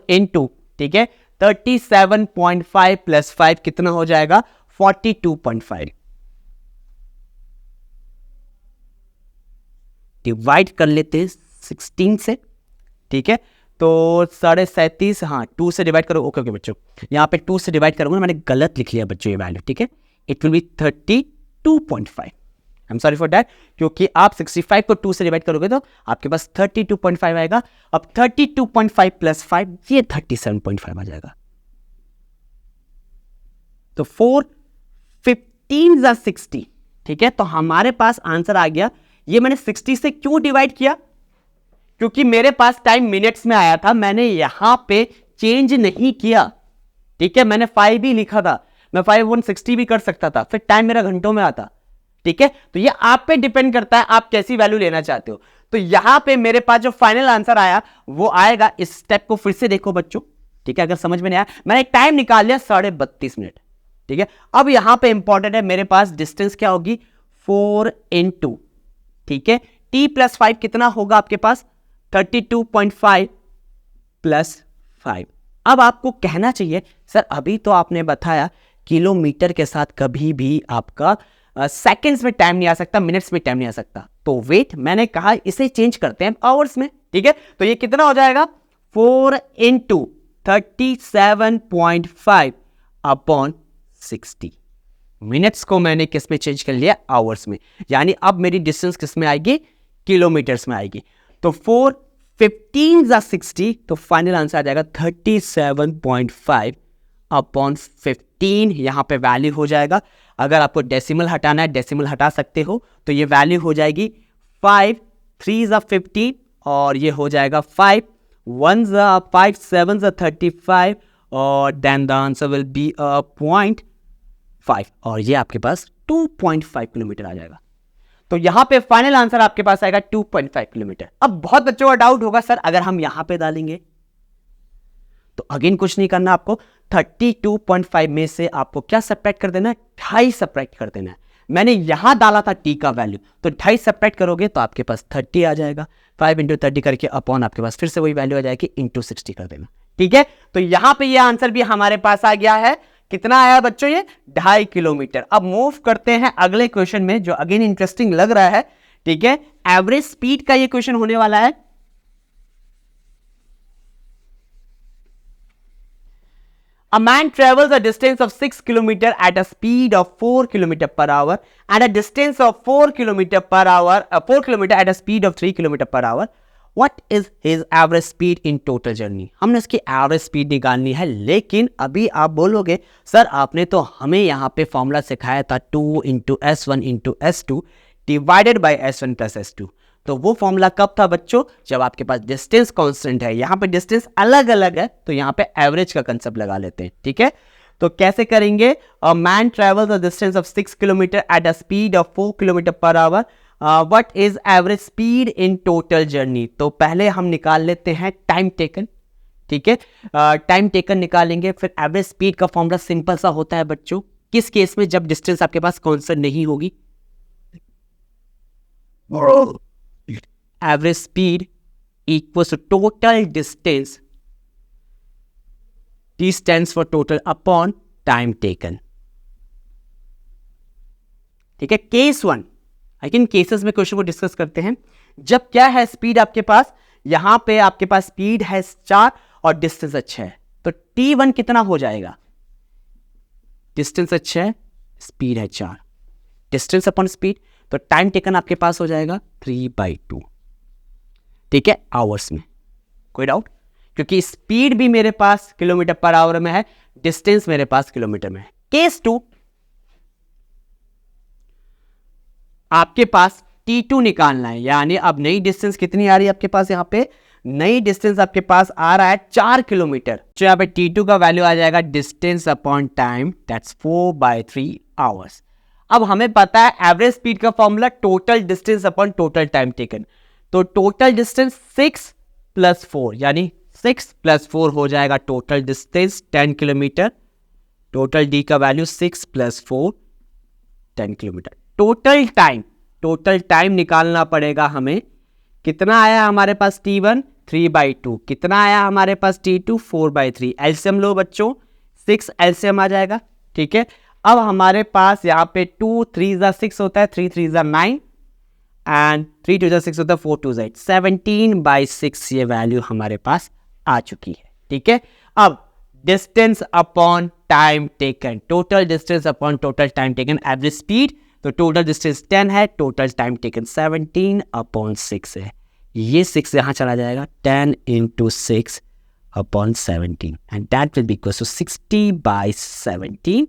Speaker 1: × ठीक है 37.5 + 5 कितना हो जाएगा 42.5, डिवाइड कर लेते हैं 16 से, ठीक है। तो 37.5, हाँ 2 से डिवाइड करो, ओके बच्चों, यहाँ पे 2 से डिवाइड करूंगा, मैंने गलत लिख लिया बच्चों ये वैल्यू, ठीक है। It will be 32.5, I am sorry for that, क्योंकि आप 65 को 2 से डिवाइड करोगे तो आपके पास 32.5 आएगा। अब 32.5 + 5 ये 37.5 आ जाएगा। तो 4 15 = 60, ठीक है। तो हमारे पास आंसर आ गया। ये मैंने 60 से क्यों डिवाइड किया, क्योंकि मेरे पास टाइम मिनट्स में आया था, मैंने यहां पे चेंज नहीं किया, ठीक है। मैंने 5 भी लिखा था, मैं 5 1 60 भी कर सकता था, फिर टाइम मेरा घंटों में आता, ठीक है। तो ये आप पे डिपेंड करता है आप कैसी वैल्यू लेना चाहते हो। तो यहां पे मेरे पास जो फाइनल आंसर आया वो आएगा, इस स्टेप को फिर से देखो बच्चों, ठीक है। अगर समझ में नहीं आया, मैंने एक टाइम निकाल लिया 32.5 मिनट, ठीक है। अब यहां पे इंपॉर्टेंट है, मेरे पास डिस्टेंस क्या होगी 4 × ठीक है, t + 5 कितना होगा आपके पास 32.5 + 5। अब आपको कहना चाहिए सर अभी तो आपने बताया किलोमीटर के साथ कभी भी आपका सेकंड्स में टाइम नहीं आ सकता, मिनट्स में टाइम नहीं आ सकता, तो वेट, मैंने कहा इसे चेंज करते हैं आवर्स में, ठीक है। तो ये कितना हो जाएगा 4 × 37.5/60। मिनट्स को मैंने किस में चेंज कर लिया आवर्स में, यानी अब मेरी डिस्टेंस किस में आएगी किलोमीटर्स में आएगी। तो 4 15 × 60, तो फाइनल आंसर आ जाएगा 37.5/15, यहां पे वैल्यू हो जाएगा। अगर आपको डेसिमल हटाना है डेसिमल हटा सकते हो, तो ये वैल्यू हो जाएगी 5 3 × 15 और ये हो जाएगा 5 1 × 5 7 × 35 और then the answer will be 0.5 और ये आपके पास 2.5 किलोमीटर आ जाएगा। तो यहां पे फाइनल आंसर आपके पास आएगा 2.5 किलोमीटर। अब बहुत बच्चों का डाउट होगा सर अगर हम यहां पे डालेंगे, तो अगेन कुछ नहीं करना, आपको 32.5 में से आपको क्या सब्ट्रैक्ट कर देना है 2.5 सब्ट्रैक्ट कर देना है। मैंने यहां डाला था t का वैल्यू, तो 2.5 सब्ट्रैक्ट करोगे तो आपके पास 30 आ जाएगा, 5 × 30 करके अपॉन आपके पास फिर से वही वैल्यू आ जाएगी × 60 कर देना, ठीक है। तो यहां पे ये आंसर भी हमारे पास आ गया है, कितना आया बच्चों ये 2.5 किलोमीटर। अब मूव करते हैं अगले क्वेश्चन में जो अगेन इंटरेस्टिंग लग रहा है, ठीक है। एवरेज स्पीड का ये क्वेश्चन होने वाला है। A man travels a distance of 6 km at a speed of 4 km per hour and a distance of 4 km per hour, 4 km at a speed of 3 km per hour. What is his average speed in total journey? हमने इसकी average speed निकालनी है, लेकिन अभी आप बोलोगे sir आपने तो हमें यहाँ पे फॉर्मूला सिखाया था 2 into S1 into S2 divided by S1 plus S2. तो वो फॉर्मूला कब था बच्चों? जब आपके पास डिस्टेंस कांस्टेंट है. यहाँ पे डिस्टेंस अलग अलग है तो यहाँ पे एवरेज का कंसेप्ट लगा लेते हैं. ठीक है, तो कैसे करेंगे? अ man travels a distance of 6 kilometre eight a speed of 4 kilometre per our. What is average speed in total journey? तो पहले हम निकाल लेते हैं टाइम टेकन. ठीक है, टाइम टेकन निकालेंगे. फिर एवरेज स्पीड का फॉर्मूला सिंपल सा होता है बच्चों. किस केस में? जब डिस्टेंस आपके पास कांस्टेंट नहीं होगी. Average speed equals to total distance. T stands for total upon time taken. ठीक है, केस 1. लेकिन केसेस में क्वेश्चन को डिस्कस करते हैं. जब क्या है स्पीड आपके पास, यहां पे आपके पास स्पीड है 4 और डिस्टेंस अच्छा है, तो T1 कितना हो जाएगा? डिस्टेंस अच्छा है, स्पीड है 4, डिस्टेंस अपॉन स्पीड, तो टाइम टेकन आपके पास हो जाएगा 3/2. ठीक है, आवर्स में. कोई डाउट? क्योंकि स्पीड भी मेरे पास किलोमीटर पर आवर में है, डिस्टेंस मेरे पास किलोमीटर में है. केस 2, आपके पास T2 निकालना है. यानी अब नई डिस्टेंस कितनी आ रही है आपके पास? यहां पे नई डिस्टेंस आपके पास आ रहा है 4 किलोमीटर. तो यहां पे T2 का वैल्यू आ जाएगा distance upon time, that's 4/3 hours. अब हमें पता है एवरेज स्पीड का formula total distance upon total time taken. तो टोटल डिस्टेंस 6 + 4, यानी 6 + 4 हो जाएगा total distance 10 kilometre. Total D का वैल्यू 6 + 4 10 किलोमीटर. टोटल टाइम निकालना पड़ेगा हमें. कितना आया हमारे पास? T1 3/2. कितना आया हमारे पास? T2 4/3. एलसीएम लो बच्चों, 6 एलसीएम आ जाएगा. ठीक है, अब हमारे पास यहाँ पे 2 3 × 6 होता है, 3 3 × 9 एंड 3 2 × 6 होता है, 4 2 8, 17/6 ये वैल्यू हमारे पास आ चुकी है. ठीक है, अब distance upon time taken, total distance upon total time taken, average speed. तो टोटल डिस्टेंस 10 है, टोटल टाइम टेकन 17/6 है. ये 6 यहां चला जाएगा, 10 × 6/17 and that will be equal to 60/17.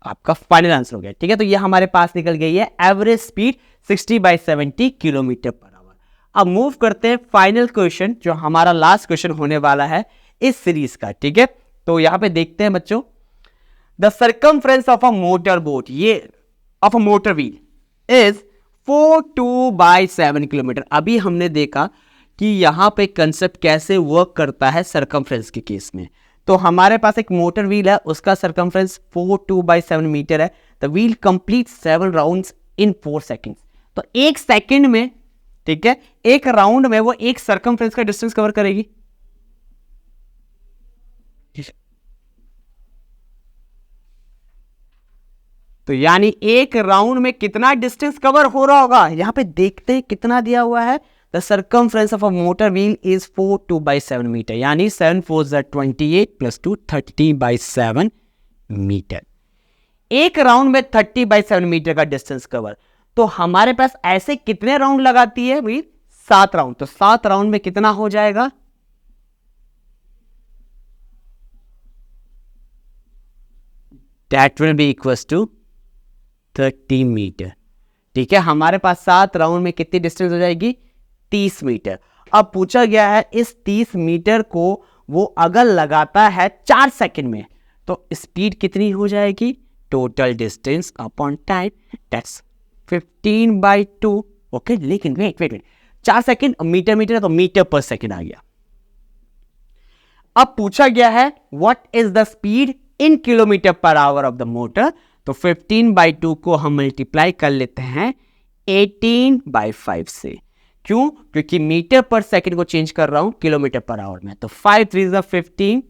Speaker 1: आपका फाइनल आंसर हो गया. ठीक है, तो ये हमारे पास निकल गई है average speed 60/70 kilometre per our. अब मूव करते हैं फाइनल क्वेश्चन, जो हमारा लास्ट क्वेश्चन होने वाला है इस सीरीज का. ठीक है, तो यहां पे देखते हैं बच्चों. The circumference of a motor boat, ये of a motor wheel is 42/7 kilometre. अभी हमने देखा कि यहां पे कंसेप्ट कैसे वर्क करता है सर्कमफ्रेंस के केस में. तो हमारे पास एक मोटर व्हील है, उसका सर्कमफ्रेंस 42/7 मीटर है. The wheel complete 7 rounds in 4 seconds. तो 1 सेकेंड में, ठीक है, एक राउंड में वो एक सर्कमफ्रेंस का डिस्टेंस कवर करेगी. तो यानी एक राउंड में कितना डिस्टेंस कवर हो रहा होगा? यहां पे देखते हैं कितना दिया हुआ है. The circumference of a motor wheel is 42/7 metre, यानी 7 4 28 + 2 30/7 मीटर. एक राउंड में 30/7 मीटर का डिस्टेंस कवर. तो हमारे पास ऐसे कितने राउंड लगाती है व्हील? 7 राउंड. तो 7 राउंड में कितना हो जाएगा? That will be equals to 30 metre. ठीक है, हमारे पास 7 राउंड में कितनी डिस्टेंस हो जाएगी? 30 मीटर. अब पूछा गया है इस 30 मीटर को वो अगर लगाता है 4 सेकंड में, तो स्पीड कितनी हो जाएगी? Total distance upon time, that's 15/2. Okay, लेकिन वेट 4 सेकंड मीटर है तो मीटर पर सेकंड आ गया. अब पूछा गया है what is the speed in kilometer per hour of the motor. तो 15/2 को हम मल्टीप्लाई कर लेते हैं 18/5 से. क्यों? क्योंकि मीटर पर सेकंड को चेंज कर रहा हूं किलोमीटर पर आवर में. तो 5 3 = 15,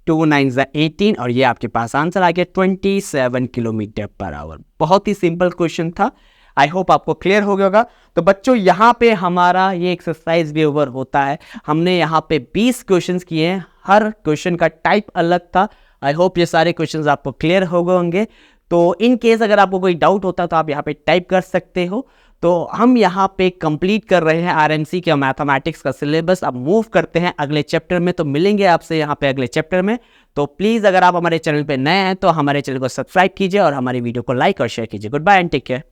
Speaker 1: 2 9 = 18 और ये आपके पास आंसर आ गया 27 किलोमीटर पर आवर. बहुत ही सिंपल क्वेश्चन था. आई होप आपको क्लियर हो गया होगा। तो बच्चों यहाँ पे हमारा ये एक्सरसाइज भी ओवर होता है। हमने यहाँ पे 20 क्वेश्चंस किए हैं, हर क्वेश्चन का टाइप अलग था। आई होप ये सारे क्वेश्चंस आपको क्लियर हो गए होंगे। तो इन केस अगर आपको कोई डाउट होता है तो आप यहाँ पे टाइप कर सकते हो। तो हम यहाँ पे कंप्लीट कर रहे हैं आरएमसी के मैथमेटिक्स का सिलेबस। अब मूव करते हैं अगले चैप्टर में, तो मिलेंगे आपसे यहाँ पे अगले चैप्टर में। तो प्लीज़ अगर आप हमारे चैनल पे नए हैं तो हमारे चैनल को सब्सक्राइब कीजिए और हमारी वीडियो को लाइक और शेयर कीजिए। Goodbye and take care.